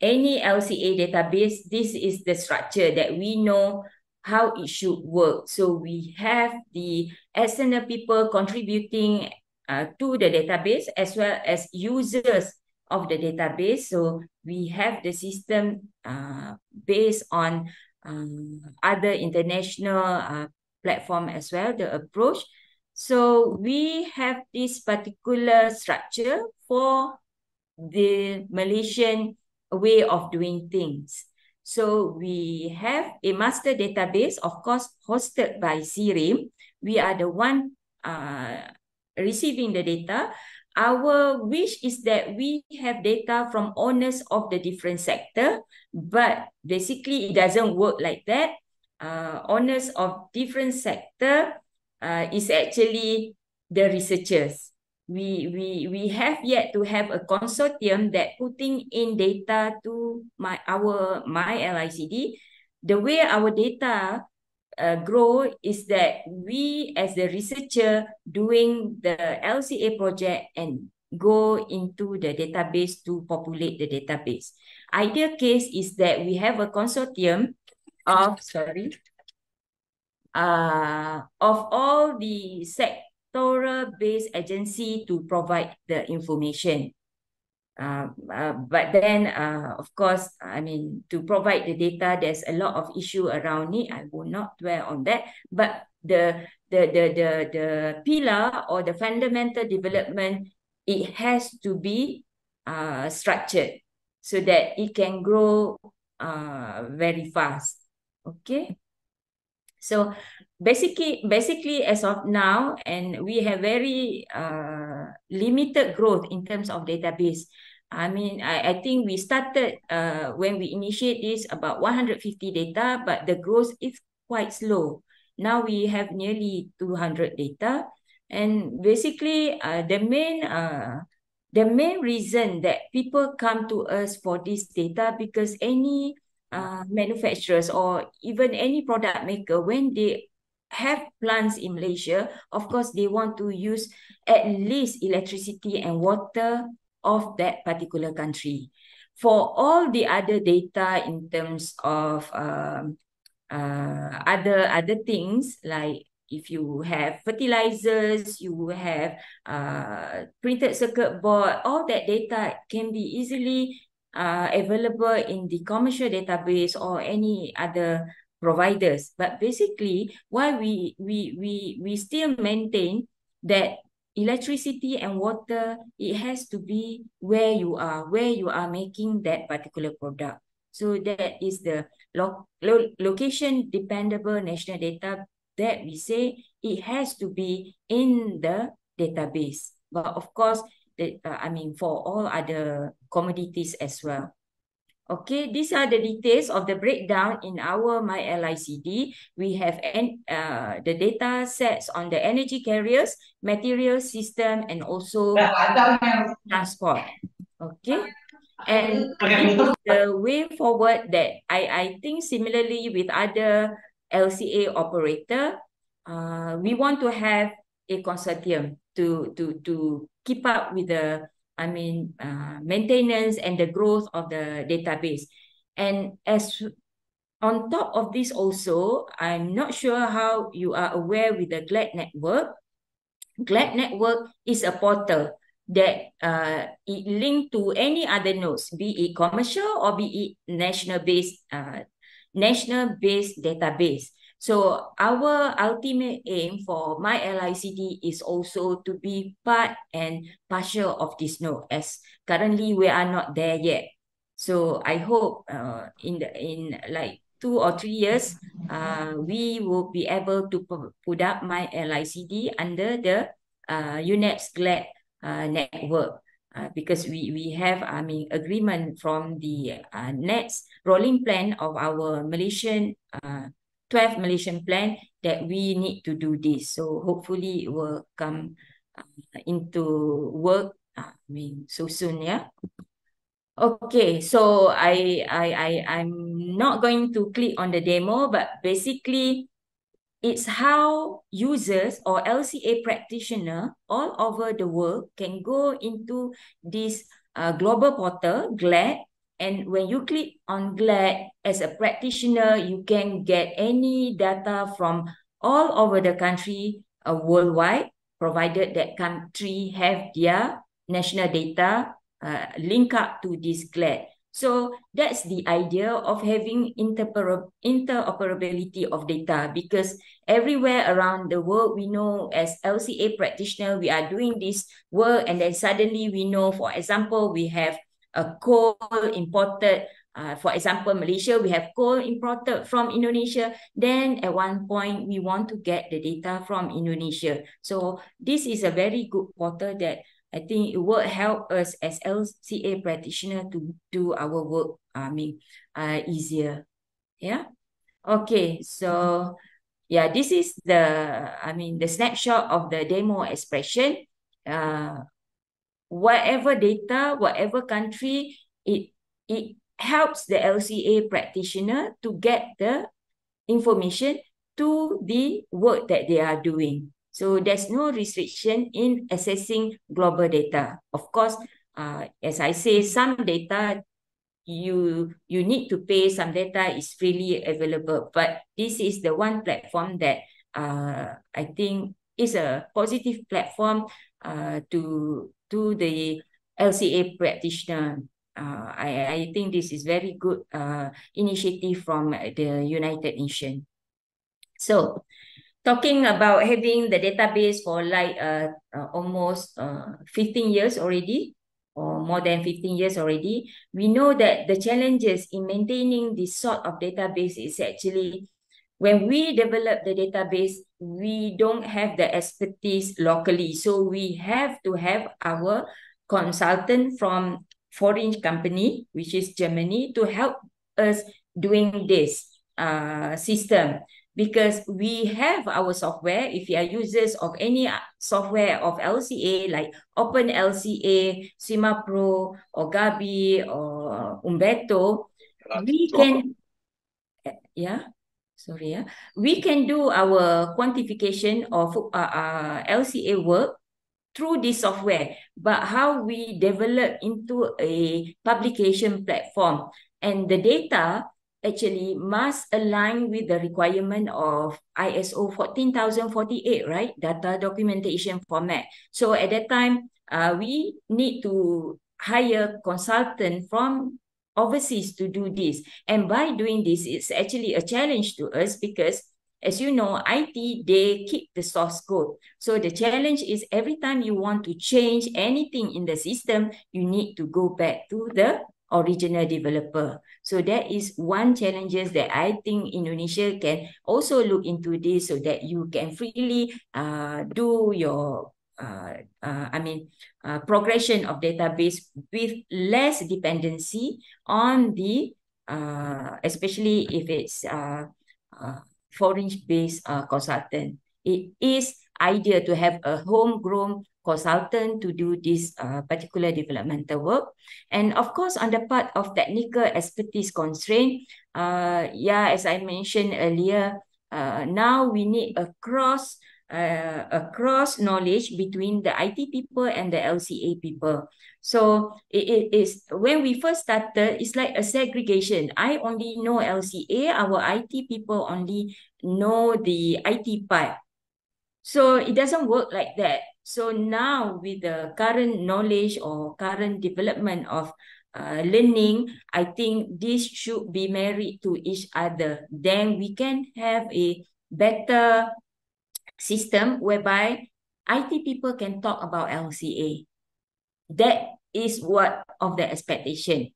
LCA database. This is the structure that we know how it should work. So we have the external people contributing to the database as well as users of the database. So we have the system based on other international platform as well, the approach. So we have this particular structure for the Malaysian way of doing things. So we have a master database, of course, hosted by SIRIM. We are the one receiving the data. Our wish is that we have data from owners of the different sector, but basically it doesn't work like that. Owners of different sector is actually the researchers. We have yet to have a consortium that putting in data to my LICD. The way our data grow is that we as the researcher doing the LCA project and go into the database to populate the database. Ideal case is that we have a consortium of all the sectoral-based agency to provide the information. But then, of course, I mean, to provide the data, there's a lot of issue around it. I will not dwell on that. But the pillar or the fundamental development, it has to be structured so that it can grow very fast. Okay. So basically, as of now, and we have very limited growth in terms of database. I mean, I think we started when we initiate this about 150 data, but the growth is quite slow. Now we have nearly 200 data, and basically the main reason that people come to us for this data, because any manufacturers or even any product maker, when they have plants in Malaysia, of course, they want to use at least electricity and water of that particular country. For all the other data in terms of other things, like if you have fertilizers, you have printed circuit board, all that data can be easily available in the commercial database or any other providers. But basically, why we still maintain that electricity and water, it has to be where you are making that particular product. So that is the location dependable national data that we say it has to be in the database. But of course, I mean, for all other commodities as well. Okay, these are the details of the breakdown in our MyLICD. We have the data sets on the energy carriers, material system, and also transport. Okay, and this is the way forward that I think similarly with other LCA operator, we want to have a consortium to keep up with the maintenance and the growth of the database. And as on top of this also, I'm not sure how you are aware with the GLAD network. GLAD network is a portal that it linked to any other nodes, be it commercial or be it national-based database. So our ultimate aim for MyLICD is also to be part and partial of this node, as currently we are not there yet. So I hope in like 2 or 3 years, we will be able to put up MyLICD under the UNEP's GLAD network. Because we have agreement from the NET's rolling plan of our Malaysian 12 Malaysian plan that we need to do this. So hopefully it will come into work. I mean, so soon, yeah. Okay, so I'm not going to click on the demo, but basically it's how users or LCA practitioner all over the world can go into this global portal, GLAD, and when you click on GLAD as a practitioner, you can get any data from all over the country worldwide, provided that country have their national data link up to this GLAD. So that's the idea of having interoperability of data, because everywhere around the world, we know as LCA practitioner, we are doing this work, and then suddenly we know, for example, we have a coal imported. For example, Malaysia, we have coal imported from Indonesia. Then at one point, we want to get the data from Indonesia. So this is a very good portal that I think it will help us as LCA practitioner to do our work, easier. Yeah. Okay. So yeah, this is the snapshot of the demo expression. Whatever data, whatever country, it helps the LCA practitioner to get the information to the work that they are doing. So there's no restriction in accessing global data. Of course, as I say, some data you need to pay, some data is freely available. But this is the one platform that I think is a positive platform to the LCA practitioner. I think this is very good initiative from the United Nations. So talking about having the database for like almost 15 years already, or more than 15 years already, we know that the challenges in maintaining this sort of database is actually, when we develop the database, we don't have the expertise locally. So we have to have our consultant from foreign company, which is Germany, to help us doing this system. Because we have our software, if you are users of any software of LCA, like Open LCA, Sima Pro, or Gabi, or Umberto, we can, we can do our quantification of LCA work through this software. But how we develop into a publication platform, and the data actually must align with the requirement of ISO 14048, right? Data documentation format. So at that time, we need to hire consultant from overseas to do this. And by doing this, it's actually a challenge to us, because as you know, IT, they keep the source code. So the challenge is every time you want to change anything in the system, you need to go back to the original developer. So that is one challenges that I think Indonesia can also look into this, so that you can freely do your progression of database with less dependency on the especially if it's foreign-based consultant. It is ideal to have a homegrown consultant to do this particular developmental work. And of course, on the part of technical expertise constraint, as I mentioned earlier, now we need a cross knowledge between the IT people and the LCA people. So it is, when we first started, it's like a segregation. I only know LCA, our IT people only know the IT part. So it doesn't work like that. So now with the current knowledge or current development of learning, I think this should be married to each other. Then we can have a better system whereby IT people can talk about LCA. That is what of the expectation.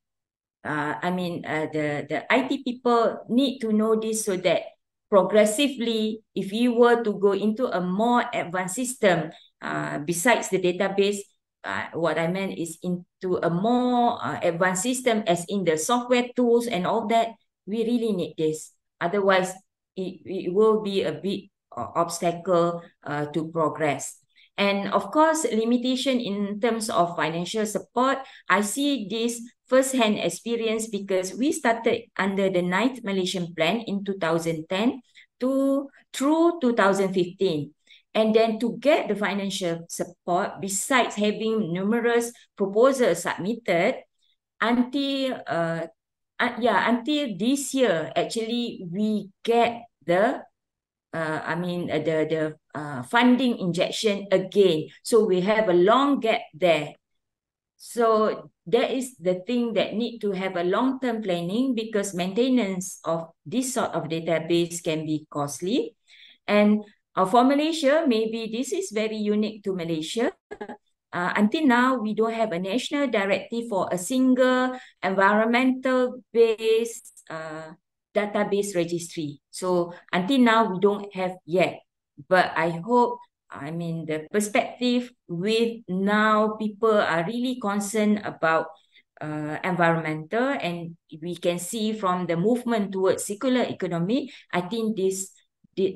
The IT people need to know this, so that progressively, if you were to go into a more advanced system, besides the database, what I meant is into a more advanced system, as in the software tools and all that, we really need this. Otherwise, it will be a big obstacle to progress. And of course, limitation in terms of financial support. I see this first-hand experience because we started under the 9th Malaysian Plan in 2010 through 2015. And then to get the financial support, besides having numerous proposals submitted, until until this year, actually we get the funding injection again. So we have a long gap there. So that is the thing that need to have a long-term planning, because maintenance of this sort of database can be costly. And for Malaysia, maybe this is very unique to Malaysia. Until now, we don't have a national directive for a single environmental-based database registry. So until now, we don't have yet. But I hope, the perspective with now people are really concerned about environmental, and we can see from the movement towards circular economy, I think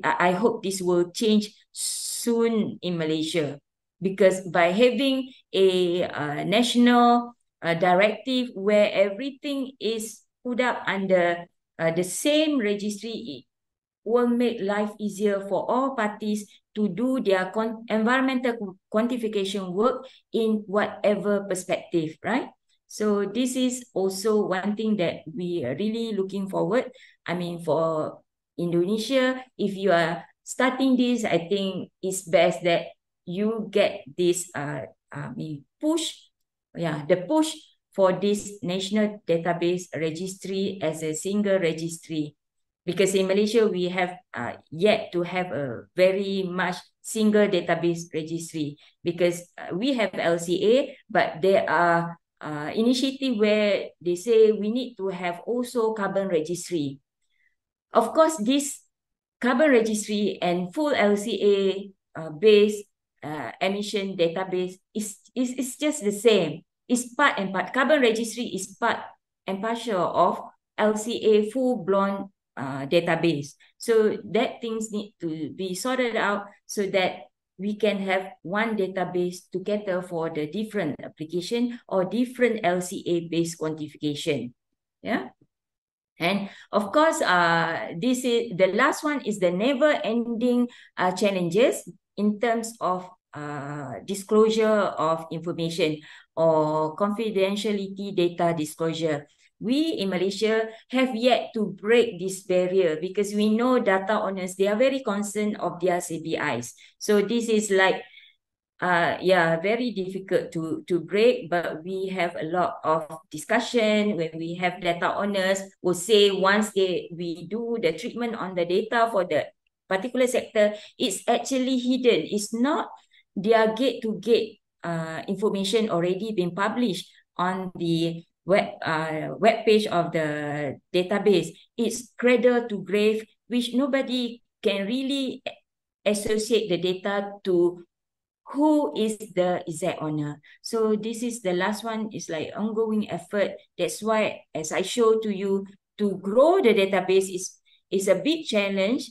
I hope this will change soon in Malaysia. Because by having a national directive where everything is put up under the same registry, it will make life easier for all parties to do their environmental quantification work in whatever perspective, right? So this is also one thing that we are really looking forward. For Indonesia, if you are starting this, I think it's best that you get this the push for this national database registry as a single registry. Because in Malaysia, we have yet to have a very much single database registry, because we have LCA, but there are initiative where they say we need to have also carbon registry. Of course, this carbon registry and full LCA based emission database is just the same. It's part and part. Carbon registry is part and partial of LCA full-blown database. So that things need to be sorted out so that we can have one database to cater for the different application or different LCA-based quantification. Yeah. And of course, this is the last one is the never-ending challenges in terms of disclosure of information or confidentiality data disclosure. We in Malaysia have yet to break this barrier, because we know data owners, they are very concerned of their CBIs. So this is like very difficult to break, but we have a lot of discussion when we have data owners who say once we do the treatment on the data for the particular sector, it's actually hidden. It's not their gate-to-gate information already been published on the web page of the database. It's cradle to grave, which nobody can really associate the data to who is the exact owner. So this is the last one, is like ongoing effort. That's why, as I show to you, to grow the database is a big challenge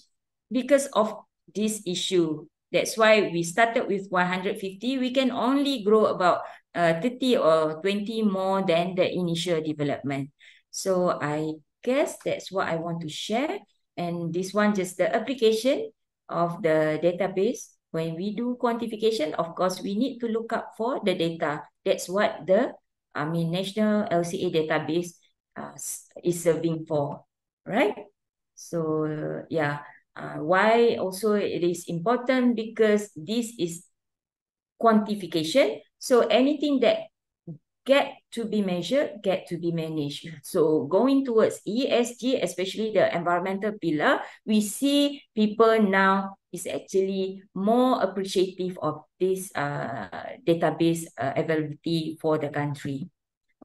because of this issue. That's why we started with 150. We can only grow about 30 or 20 more than the initial development. So I guess that's what I want to share. And this one, just the application of the database. When we do quantification, of course, we need to look up for the data. That's what the National LCA database is serving for, right? So why also it is important, because this is quantification. So anything that get to be measured, get to be managed. So going towards ESG, especially the environmental pillar, we see people now is actually more appreciative of this database availability for the country.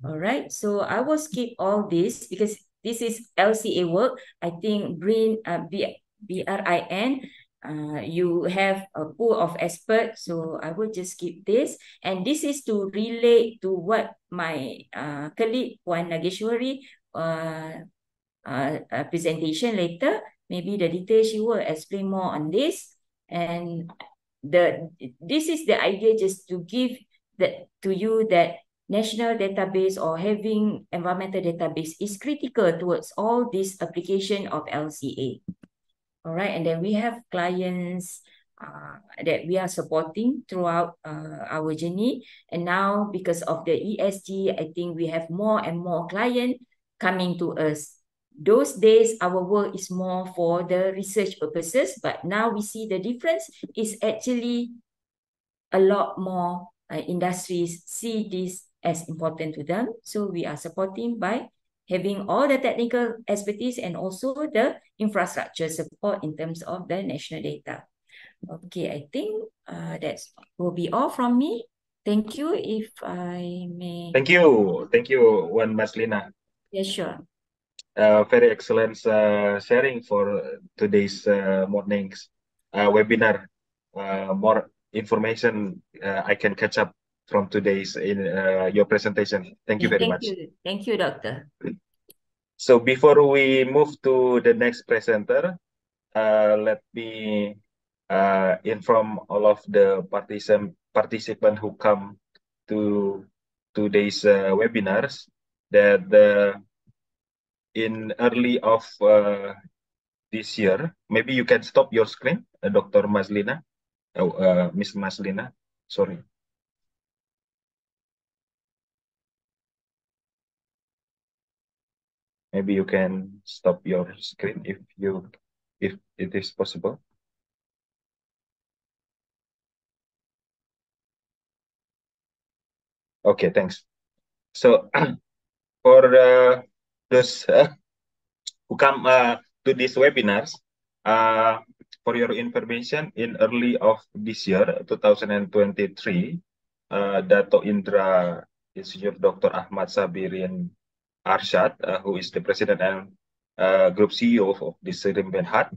All right, so I will skip all this because this is LCA work. I think BRIN, BRIN, you have a pool of experts, so I will just skip this. And this is to relate to what my colleague Puan Nageswary presentation later. Maybe the details she will explain more on this. And this is the idea, just to give to you that national database or having environmental database is critical towards all this application of LCA. All right, and then we have clients that we are supporting throughout our journey. And now, because of the ESG, I think we have more and more clients coming to us. Those days, our work is more for the research purposes, but now we see the difference is actually a lot more industries see this as important to them. So we are supporting by having all the technical expertise and also the infrastructure support in terms of the national data. Okay, I think that will be all from me. Thank you. If I may. Thank you, Wan Mazlina. Yeah, sure. Very excellent sharing for today's morning's webinar. More information I can catch up from today's in your presentation. Thank you very much. Thank you, Doctor. So before we move to the next presenter, let me inform all of the participants who come to today's webinars that in early of this year, maybe you can stop your screen, Dr. Mazlina, Miss Mazlina, sorry. Maybe you can stop your screen if it is possible. Okay, thanks. So for those who come to these webinars, for your information, in early of this year, 2023, Dato Indra Institute Dr. Ahmad Sabirin Arshad, who is the president and group CEO of the SIRIM Benhat,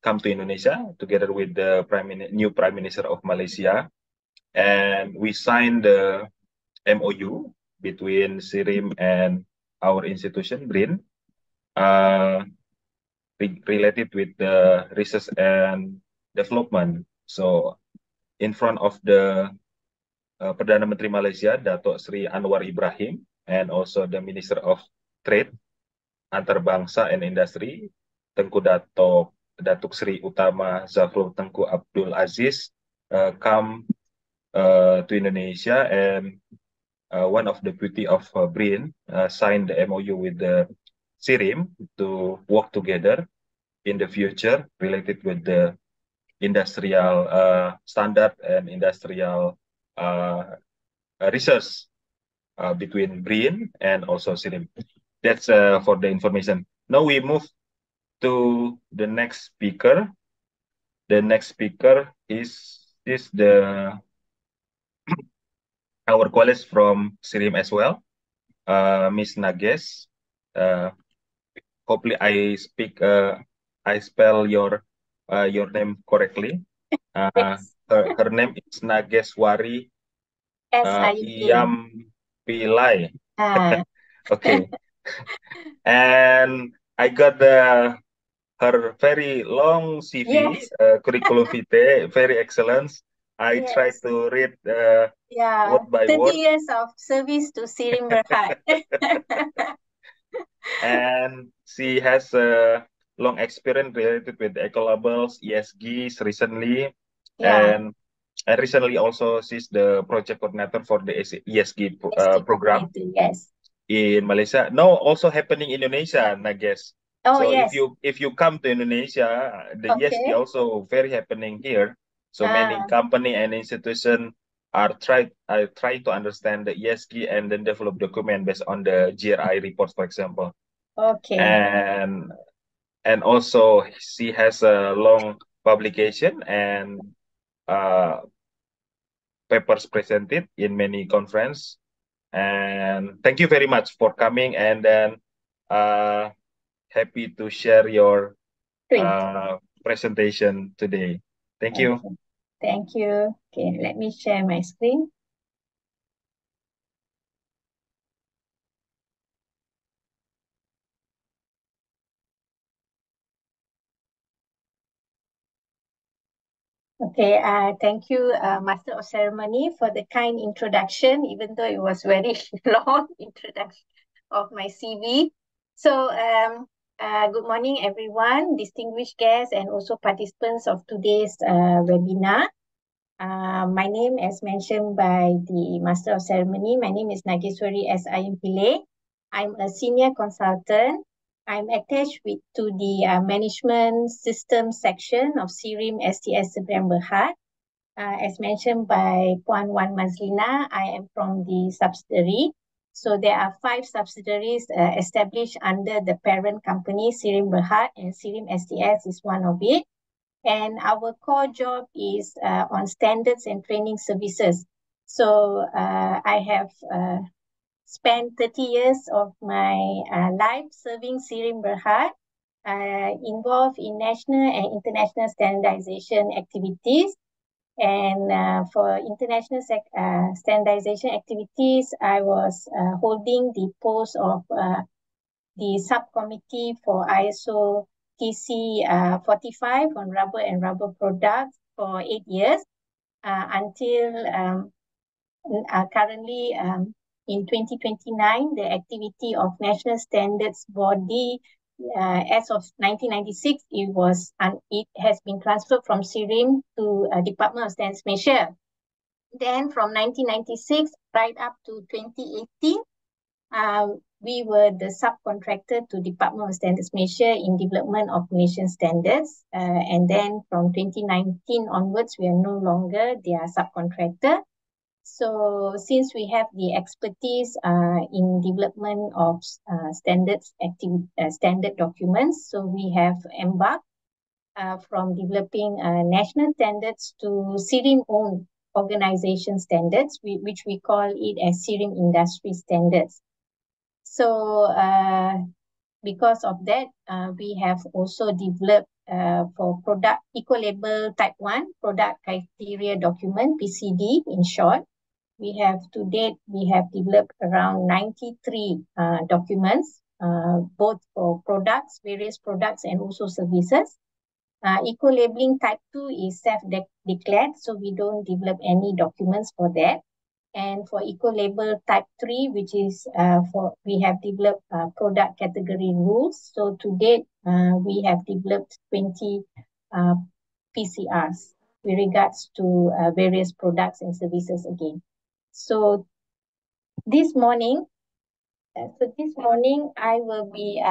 come to Indonesia together with the new Prime Minister of Malaysia. And we signed the MOU between SIRIM and our institution, BRIN, related with the research and development. So in front of the Perdana Menteri Malaysia, Dato Sri Anwar Ibrahim, and also the Minister of Trade, Antarbangsa and Industry, Tengku Datuk Sri Utama Zafrul Tengku Abdul Aziz, come to Indonesia, and one of the beauty of BRIN signed the MOU with the SIRIM to work together in the future related with the industrial standard and industrial research between BRIN and also SIRIM. That's for the information. Now we move to the next speaker. The next speaker is our colleagues from SIRIM as well, Miss Nages. Hopefully I spell your name correctly. Yes. Her name is Nageswary Iyampillai. Okay. And I got her very long CV, Yes. curriculum vitae, very excellent. I tried Yes. to read Yeah, word by 30 word. years of service to SIRIM Berhad. And she has a long experience related with eco labels, ESGs recently, Yeah, and recently also she's the project coordinator for the ESG ST program coordinator, yes. in Malaysia. Now also happening in Indonesia, I guess. Oh, So yes. if you come to Indonesia, the ESG Okay. also very happening here. So many company and institution are try to understand the ESG and then develop document based on the GRI reports, for example. Okay. And also she has a long publication and papers presented in many conference. And thank you very much for coming, and then happy to share your presentation today. Thank you. Okay. Thank you. Okay, let me share my screen. Okay, thank you, Master of Ceremony, for the kind introduction, even though it was very long introduction of my CV. So, good morning, everyone, distinguished guests, and also participants of today's webinar. My name, as mentioned by the Master of Ceremony, my name is Nageswary S. Iyampillai. I'm a senior consultant. I'm attached to the management system section of SIRIM STS Seberang Berhad. As mentioned by Puan Wan Mazlina, I am from the subsidiary. So there are 5 subsidiaries established under the parent company, SIRIM Berhad, and SIRIM STS is one of it. And our core job is on standards and training services. So I have spent 30 years of my life serving SIRIM Berhad, involved in national and international standardization activities. And for international standardization activities, I was holding the post of the subcommittee for ISO TC 45 on rubber and rubber products for 8 years until currently in 2029, the activity of National Standards Body as of 1996, it has been transferred from SIRIM to Department of Standards Malaysia. Then from 1996 right up to 2018, we were the subcontractor to Department of Standards Malaysia in development of Malaysian standards. And then from 2019 onwards, we are no longer their subcontractor. So since we have the expertise in development of standard documents, so we have embarked from developing national standards to SIRIM-owned organization standards, which we call it as SIRIM industry standards. So because of that, we have also developed for product Eco-Label Type 1 Product Criteria Document, PCD in short. To date, we have developed around 93 documents, both for products, various products, and also services. Eco-labeling type 2 is self-declared, so we don't develop any documents for that. And for eco-label type 3, which is we have developed product category rules. So to date, we have developed 20 PCRs with regards to various products and services again. So this morning, I will be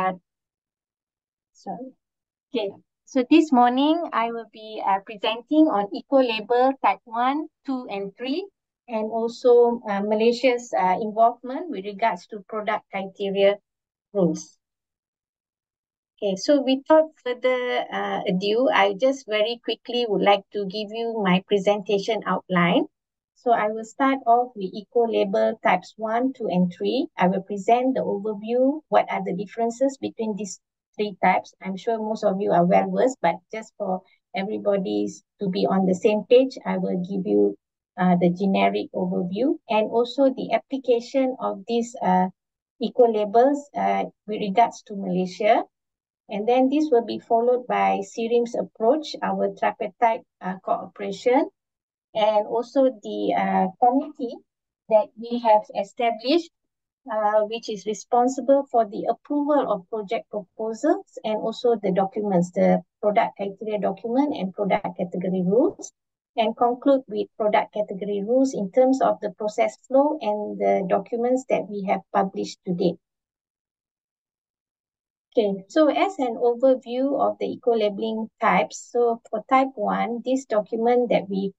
presenting on eco-label type 1, 2, and 3, and also Malaysia's involvement with regards to product criteria rules. Okay, so without further ado, I just very quickly would like to give you my presentation outline. So I will start off with eco-label types 1, 2, and 3. I will present the overview, what are the differences between these 3 types. I'm sure most of you are well versed, but just for everybody to be on the same page, I will give you the generic overview and also the application of these eco-labels with regards to Malaysia. And then this will be followed by SIRIM's approach, our tripartite cooperation, and also the committee that we have established, which is responsible for the approval of project proposals and also the documents, the product criteria document and product category rules, and conclude with product category rules in terms of the process flow and the documents that we have published today. Okay, so as an overview of the eco-labeling types, so for type 1, this document that we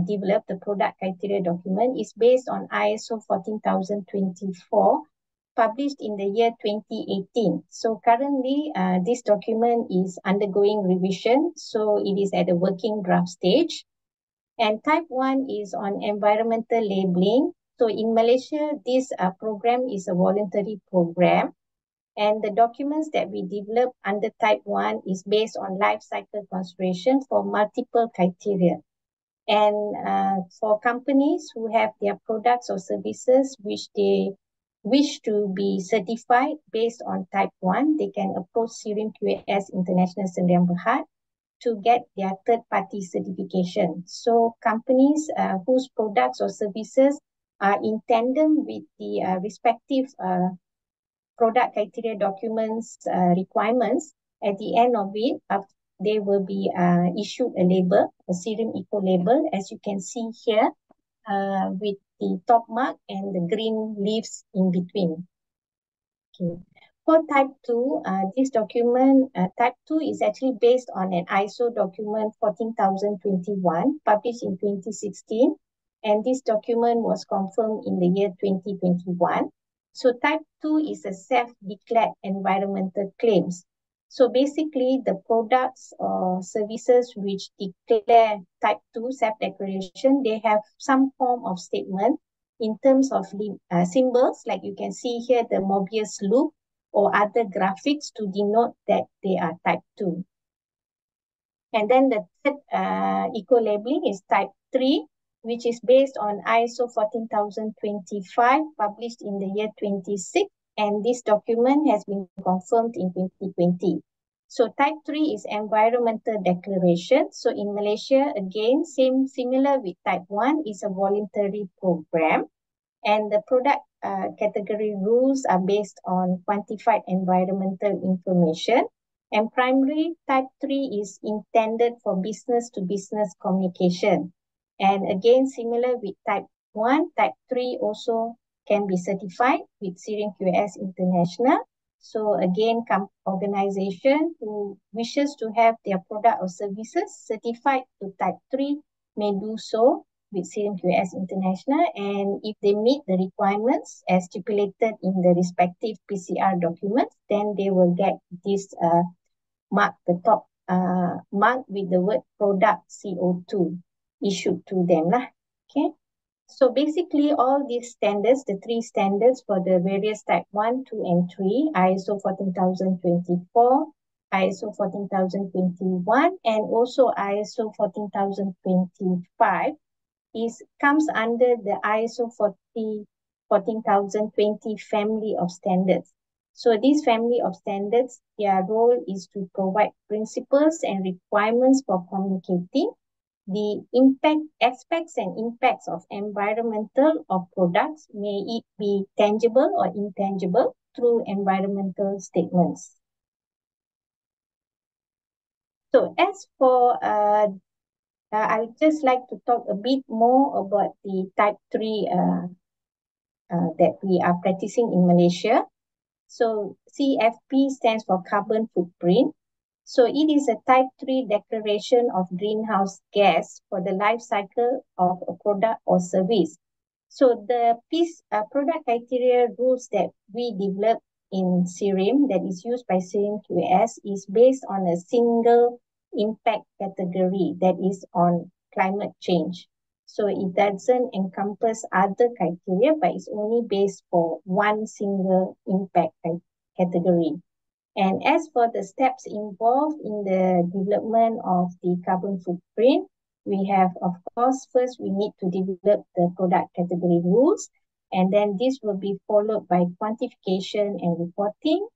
developed, the product criteria document, is based on ISO 14024, published in the year 2018. So currently, this document is undergoing revision, so it is at the working draft stage. And type 1 is on environmental labeling. So in Malaysia, this program is a voluntary program. And the documents that we develop under type 1 is based on life cycle consideration for multiple criteria. And for companies who have their products or services which they wish to be certified based on type 1, they can approach SIRIM QAS International Seberang Berhad. to get their third-party certification. So companies whose products or services are in tandem with the respective product criteria documents requirements, at the end of it, they will be issued a label, a SIRIM Eco label, as you can see here, with the top mark and the green leaves in between. Okay. For type 2, this document, type 2 is actually based on an ISO document 14021 published in 2016. And this document was confirmed in the year 2021. So type 2 is a self-declared environmental claims. So basically the products or services which declare type 2 self-declaration, they have some form of statement in terms of symbols, like you can see here, the Mobius loop or other graphics to denote that they are type 2. And then the third eco-labeling is type 3, which is based on ISO 14025, published in the year 26, and this document has been confirmed in 2020. So type 3 is environmental declaration. So in Malaysia, again, similar with type 1, is a voluntary program. And the product category rules are based on quantified environmental information. And primary type 3 is intended for business-to-business communication. And again, similar with type 1, type 3 also can be certified with SIRIM QS International. So again, organization who wishes to have their product or services certified to type 3 may do so with SIRIM QS International, and if they meet the requirements as stipulated in the respective PCR documents, then they will get this mark, the top mark with the word product CO2 issued to them lah. Okay. So basically all these standards, the three standards for the various type 1, 2, and 3, ISO 14024, ISO 14021, and also ISO 14025, comes under the ISO 14020 family of standards. So this family of standards, their role is to provide principles and requirements for communicating the aspects and impacts of environmental of products, may it be tangible or intangible, through environmental statements. So as for I would just like to talk a bit more about the type 3 that we are practicing in Malaysia. So CFP stands for carbon footprint. So it is a type 3 declaration of greenhouse gas for the life cycle of a product or service. So the product criteria rules that we developed in SIRIM, that is used by SIRIM QS, is based on a single impact category, that is on climate change. So it doesn't encompass other criteria, but it's only based for one single impact category. And as for the steps involved in the development of the carbon footprint, we have, of course, first we need to develop the product category rules, and then this will be followed by quantification and reporting.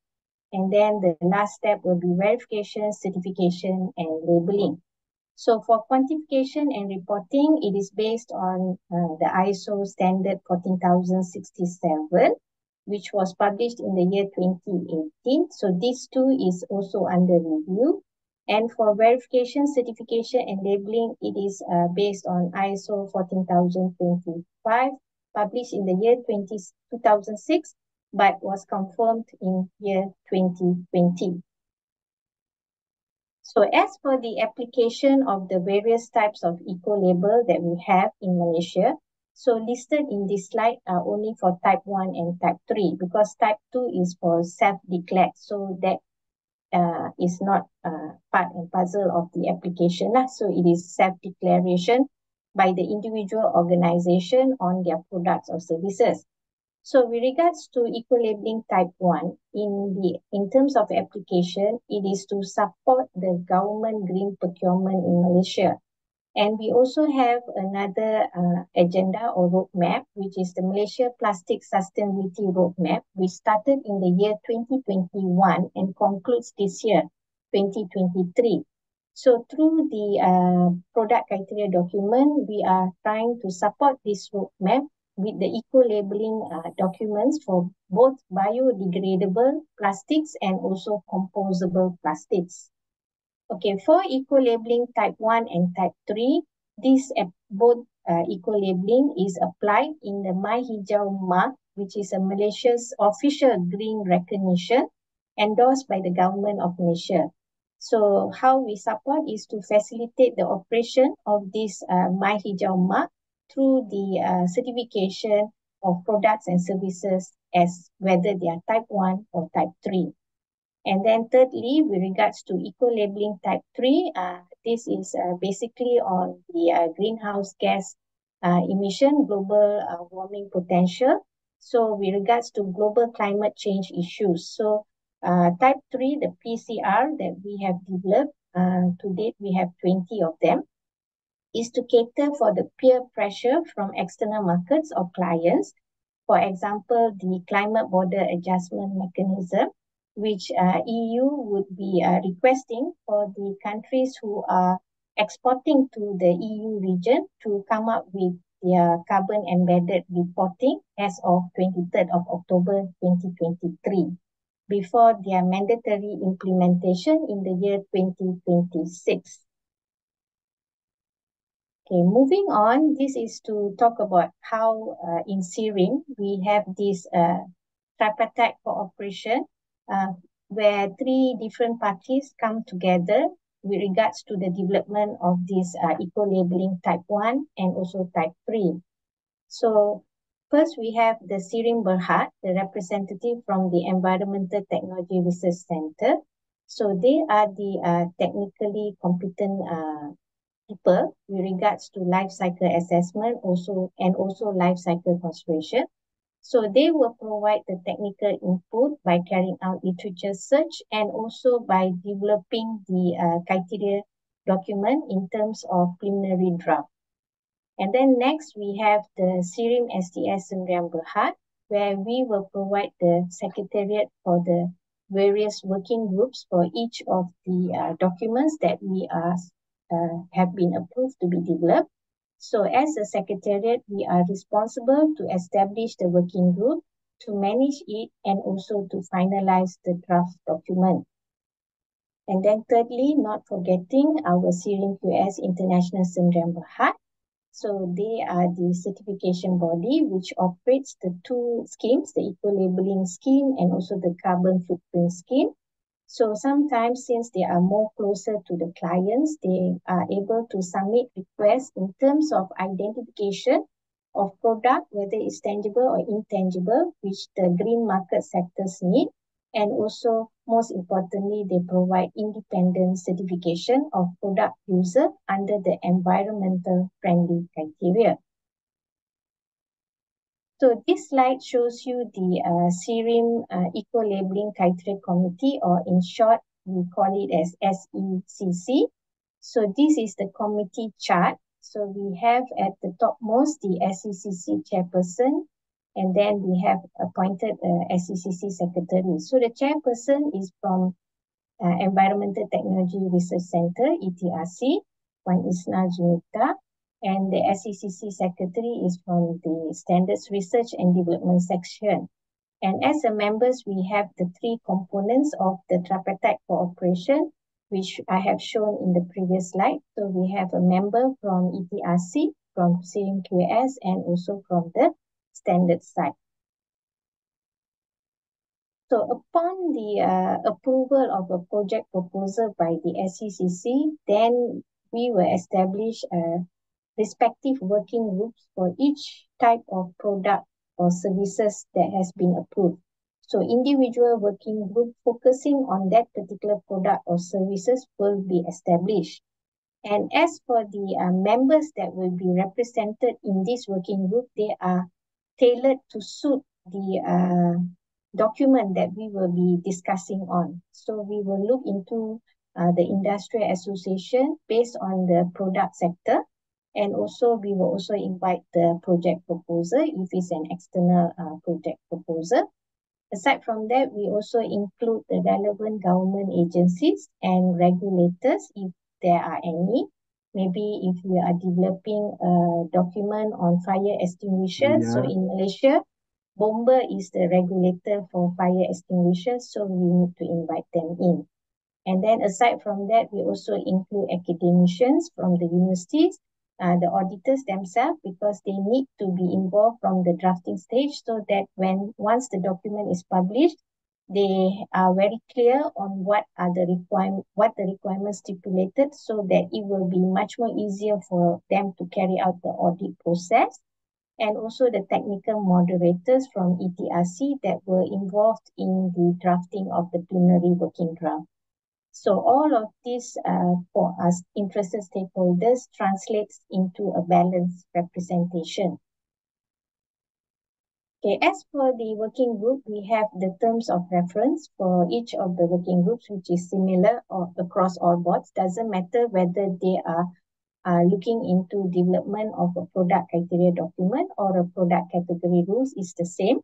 And then the last step will be verification, certification, and labeling. So for quantification and reporting, it is based on the ISO standard 14067, which was published in the year 2018. So this too is also under review. And for verification, certification, and labeling, it is based on ISO 14025, published in the year 2006, but was confirmed in year 2020. So as for the application of the various types of eco-label that we have in Malaysia, so listed in this slide are only for type 1 and type 3, because type 2 is for self-declared, so that is not part and parcel of the application. So it is self-declaration by the individual organization on their products or services. So with regards to eco-labeling type 1, in terms of application, it is to support the government green procurement in Malaysia. And we also have another agenda or roadmap, which is the Malaysia Plastic Sustainability Roadmap, which started in the year 2021 and concludes this year, 2023. So through the product criteria document, we are trying to support this roadmap with the eco-labeling documents for both biodegradable plastics and also composable plastics. Okay, for eco-labeling type 1 and type 3, this both eco-labeling is applied in the My Hijau mark, which is a Malaysia's official green recognition endorsed by the government of Malaysia. So how we support is to facilitate the operation of this My Hijau mark through the certification of products and services as whether they are type 1 or type 3. And then thirdly, with regards to eco-labeling type 3, this is basically on the greenhouse gas emission, global warming potential. So with regards to global climate change issues. So type 3, the PCR that we have developed, to date we have 20 of them, is to cater for the peer pressure from external markets or clients. For example, the climate border adjustment mechanism, which EU would be requesting for the countries who are exporting to the EU region to come up with their carbon embedded reporting as of 23rd of October 2023, before their mandatory implementation in the year 2026. Okay, moving on, this is to talk about how in SIRIM we have this tripartite cooperation where three different parties come together with regards to the development of this eco-labeling type 1 and also type 3. So first we have the SIRIM Berhad, the representative from the Environmental Technology Research Center. So they are the technically competent people with regards to life cycle assessment and also life cycle conservation. So they will provide the technical input by carrying out literature search and also by developing the criteria document in terms of preliminary draft. And then next we have the SIRIM STS Sdn Berhad, where we will provide the secretariat for the various working groups for each of the documents that we have been approved to be developed. So as a secretariat, we are responsible to establish the working group, to manage it, and also to finalize the draft document. And then thirdly, not forgetting our SIRIM QS International Sdn Berhad. So they are the certification body which operates the two schemes, the eco-labeling scheme and also the carbon footprint scheme. So sometimes, since they are more closer to the clients, they are able to submit requests in terms of identification of product, whether it's tangible or intangible, which the green market sectors need. And also, most importantly, they provide independent certification of product user under the environmental friendly criteria. So this slide shows you the SIRIM Eco-Labeling Criteria Committee, or in short, we call it as SECC. So this is the committee chart. So we have at the topmost the SECC chairperson, and then we have appointed SECC secretary. So the chairperson is from Environmental Technology Research Center, ETRC, Puan Isna Junita. And the SECC secretary is from the Standards Research and Development section. And as a members, we have the three components of the tripartite cooperation, which I have shown in the previous slide. So we have a member from ETRC, from SIRIM QS, and also from the standard side. So upon the approval of a project proposal by the SECC, then we will establish respective working groups for each type of product or services that has been approved. So individual working group focusing on that particular product or services will be established. And as for the members that will be represented in this working group, they are tailored to suit the document that we will be discussing on. So we will look into the industrial association based on the product sector. And also, we will also invite the project proposer if it's an external project proposer. Aside from that, we also include the relevant government agencies and regulators if there are any. Maybe if we are developing a document on fire extinguishers, so in Malaysia, Bomba is the regulator for fire extinguishers, so we need to invite them in. And then aside from that, we also include academicians from the universities, the auditors themselves, because they need to be involved from the drafting stage, so that once the document is published, they are very clear on what the requirements stipulated, so that it will be much more easier for them to carry out the audit process. And also the technical moderators from ETRC that were involved in the drafting of the plenary working draft. So all of this for us interested stakeholders translates into a balanced representation. Okay, as for the working group, we have the terms of reference for each of the working groups, which is similar or across all boards. Doesn't matter whether they are looking into development of a product criteria document or a product category rules, is the same.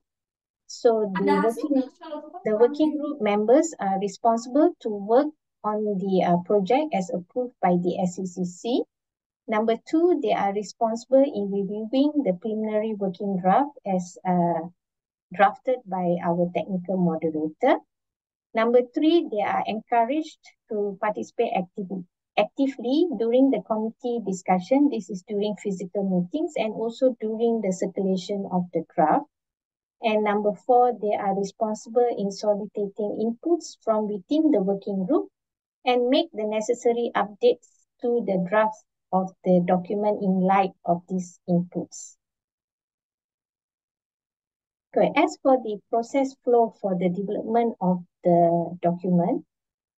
So the working group members are responsible to work on the project as approved by the SECC. Number two, they are responsible in reviewing the preliminary working draft as drafted by our technical moderator. Number three, they are encouraged to participate actively during the committee discussion. This is during physical meetings and also during the circulation of the draft. And number four, they are responsible in soliciting inputs from within the working group and make the necessary updates to the draft of the document in light of these inputs. Okay, as for the process flow for the development of the document,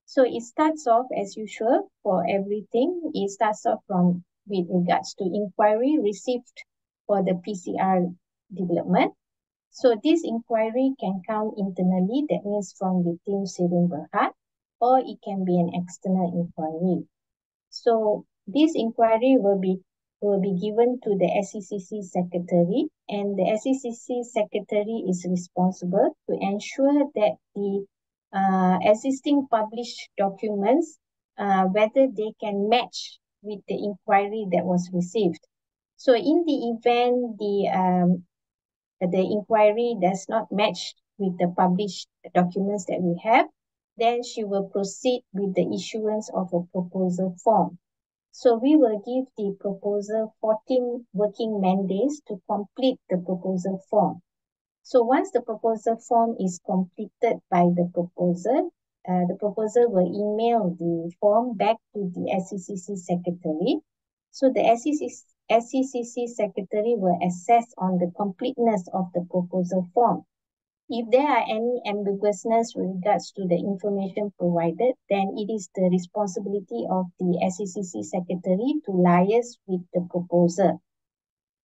so it starts off as usual for everything. It starts off from with regards to inquiry received for the PCR development. So this inquiry can come internally, that means from the team SIRIM Berhad, or it can be an external inquiry. So this inquiry will be given to the SECC secretary, and the SECC secretary is responsible to ensure that the existing published documents, whether they can match with the inquiry that was received. So in the event the inquiry does not match with the published documents that we have, then she will proceed with the issuance of a proposal form. So we will give the proposer 14 working man days to complete the proposal form. So once the proposal form is completed by the proposer will email the form back to the SECC secretary. So the SECC secretary will assess on the completeness of the proposal form. If there are any ambiguousness with regards to the information provided, then it is the responsibility of the SECC secretary to liaise with the proposer.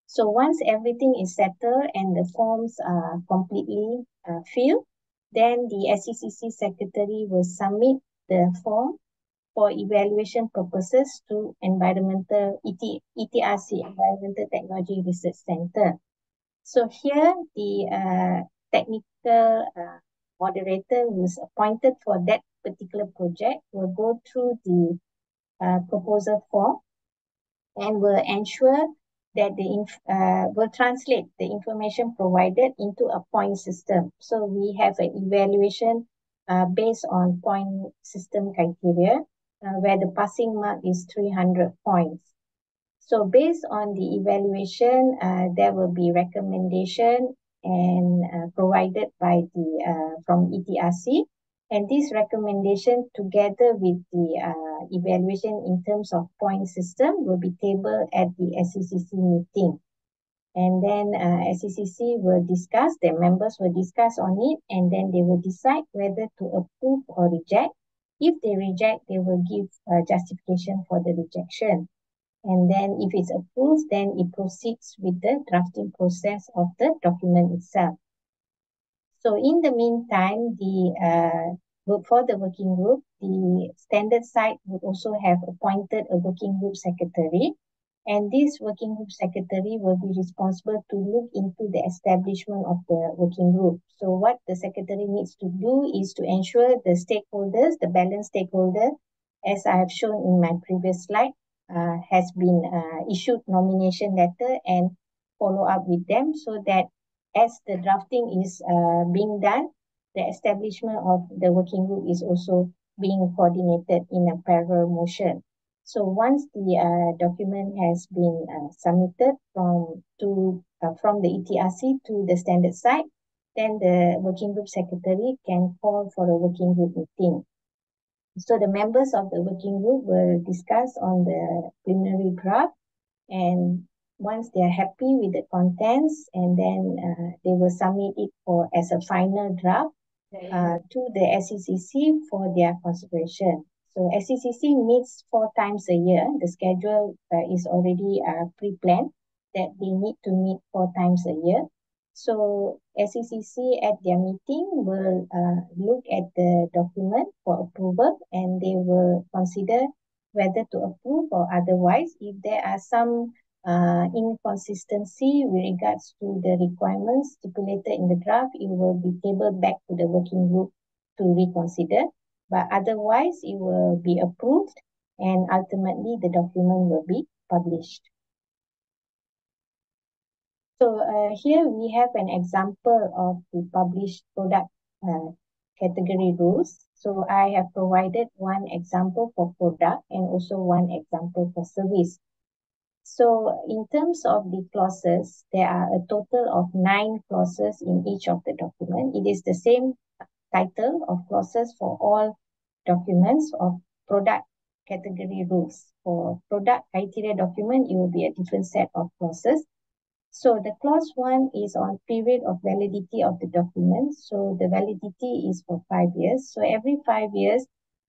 So once everything is settled and the forms are completely filled, then the SECC secretary will submit the form for evaluation purposes to ETRC, Environmental Technology Research Center. So here the technical moderator who is appointed for that particular project will go through the proposal form and will ensure that will translate the information provided into a point system. So we have an evaluation based on point system criteria, where the passing mark is 300 points. So based on the evaluation, there will be recommendation and provided by from ETRC, and this recommendation together with the evaluation in terms of point system will be tabled at the SECC meeting. And then SECC will discuss, the members will discuss on it, and then they will decide whether to approve or reject. If they reject, they will give justification for the rejection. And then if it's approved, then it proceeds with the drafting process of the document itself. So in the meantime, for the working group, the standard site would also have appointed a working group secretary. And this working group secretary will be responsible to look into the establishment of the working group. So what the secretary needs to do is to ensure the stakeholders, the balanced stakeholder, as I have shown in my previous slide, has been issued nomination letter and follow up with them, so that as the drafting is being done, the establishment of the working group is also being coordinated in a parallel motion. So once the document has been submitted from the ETRC to the standard site, then the working group secretary can call for a working group meeting. So the members of the working group will discuss on the preliminary draft, and once they are happy with the contents, and then they will submit it as a final draft to the SECC for their consideration. So SECC meets 4 times a year. The schedule is already pre-planned that they need to meet 4 times a year. So SECC at their meeting will look at the document for approval, and they will consider whether to approve or otherwise. If there are some inconsistency with regards to the requirements stipulated in the draft, it will be tabled back to the working group to reconsider. But otherwise, it will be approved, and ultimately the document will be published. So here we have an example of the published product category rules. So I have provided one example for product and also one example for service. So in terms of the clauses, there are a total of 9 clauses in each of the document. It is the same title of clauses for all documents of product category rules. For product criteria document, it will be a different set of clauses. So the clause 1 is on period of validity of the document. So the validity is for 5 years. So every 5 years,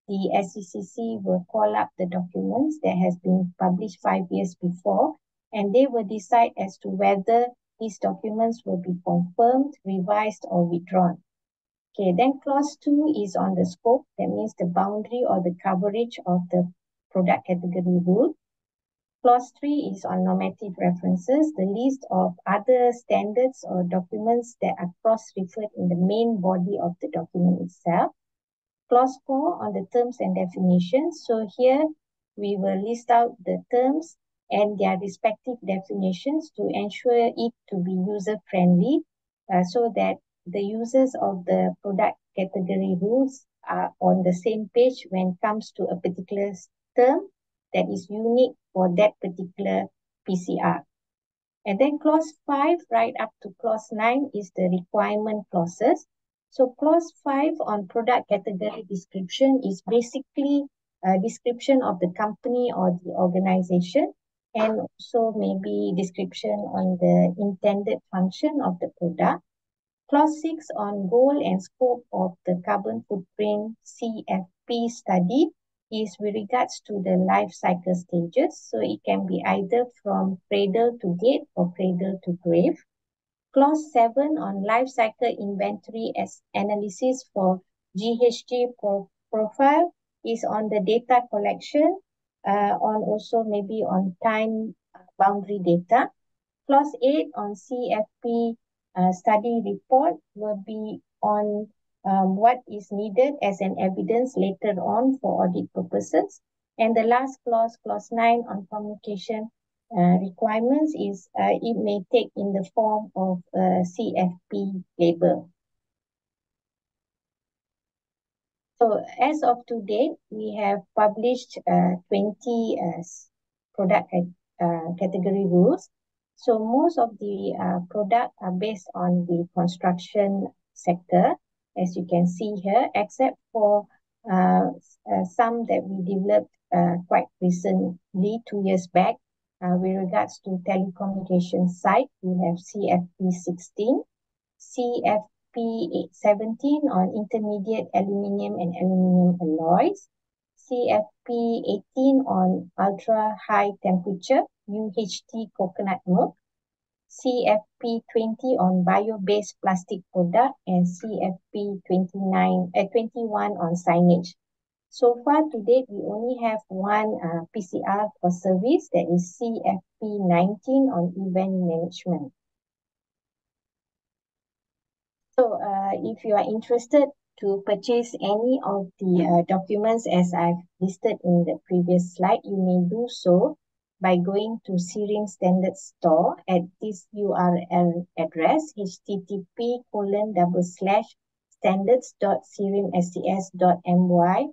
the SECC will call up the documents that has been published 5 years before, and they will decide as to whether these documents will be confirmed, revised, or withdrawn. Okay, then clause 2 is on the scope. That means the boundary or the coverage of the product category rule. Clause 3 is on normative references, the list of other standards or documents that are cross-referred in the main body of the document itself. Clause 4 on the terms and definitions. So here we will list out the terms and their respective definitions to ensure it to be user-friendly, so that the users of the product category rules are on the same page when it comes to a particular term that is unique for that particular PCR. And then clause 5 right up to clause 9 is the requirement clauses. So clause 5 on product category description is basically a description of the company or the organization, and also maybe description on the intended function of the product. Clause 6 on goal and scope of the carbon footprint CFP study is with regards to the life cycle stages. So it can be either from cradle to gate or cradle to grave. Clause 7 on life cycle inventory as analysis for GHG profile is on the data collection, on also maybe on time boundary data. Clause 8 on CFP study report will be on what is needed as an evidence later on for audit purposes. And the last clause, clause 9 on communication requirements is it may take in the form of a CFP label. So as of today, we have published 20 product category rules. So most of the products are based on the construction sector, as you can see here, except for some that we developed quite recently, 2 years back. With regards to telecommunication site, we have CFP 16, CFP 17 on intermediate aluminium and aluminium alloys, CFP 18 on ultra high temperature UHT coconut milk, CFP 20 on bio-based plastic product, and CFP 21 on signage. So far to date, we only have one PCR for service, that is CFP 19 on event management. So if you are interested To purchase any of the documents as I've listed in the previous slide, you may do so by going to SIRIM Standard Store at this URL address, http://standards.sirimsts.my/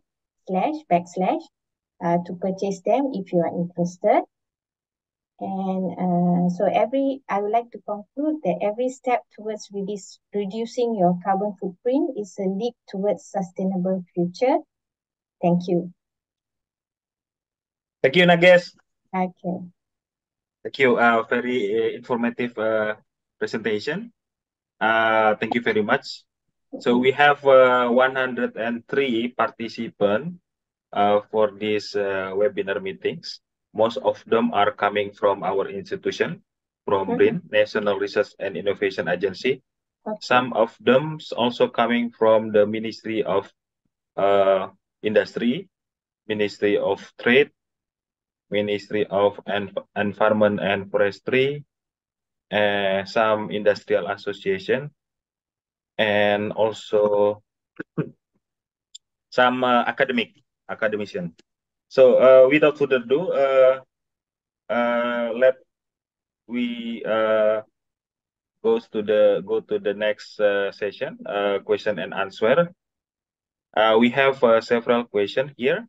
to purchase them if you are interested. And I would like to conclude that every step towards reducing your carbon footprint is a leap towards sustainable future. Thank you. Thank you, Nages. Okay. Thank you. Very informative presentation. Thank you very much. So we have 103 participants for this webinar meetings. Most of them are coming from our institution, from BRIN, National Research and Innovation Agency. Okay. Some of them also coming from the Ministry of Industry, Ministry of Trade, Ministry of Environment and Forestry, and some industrial association, and also some academician. So without further ado, let we go to the next session, question and answer. We have several questions here.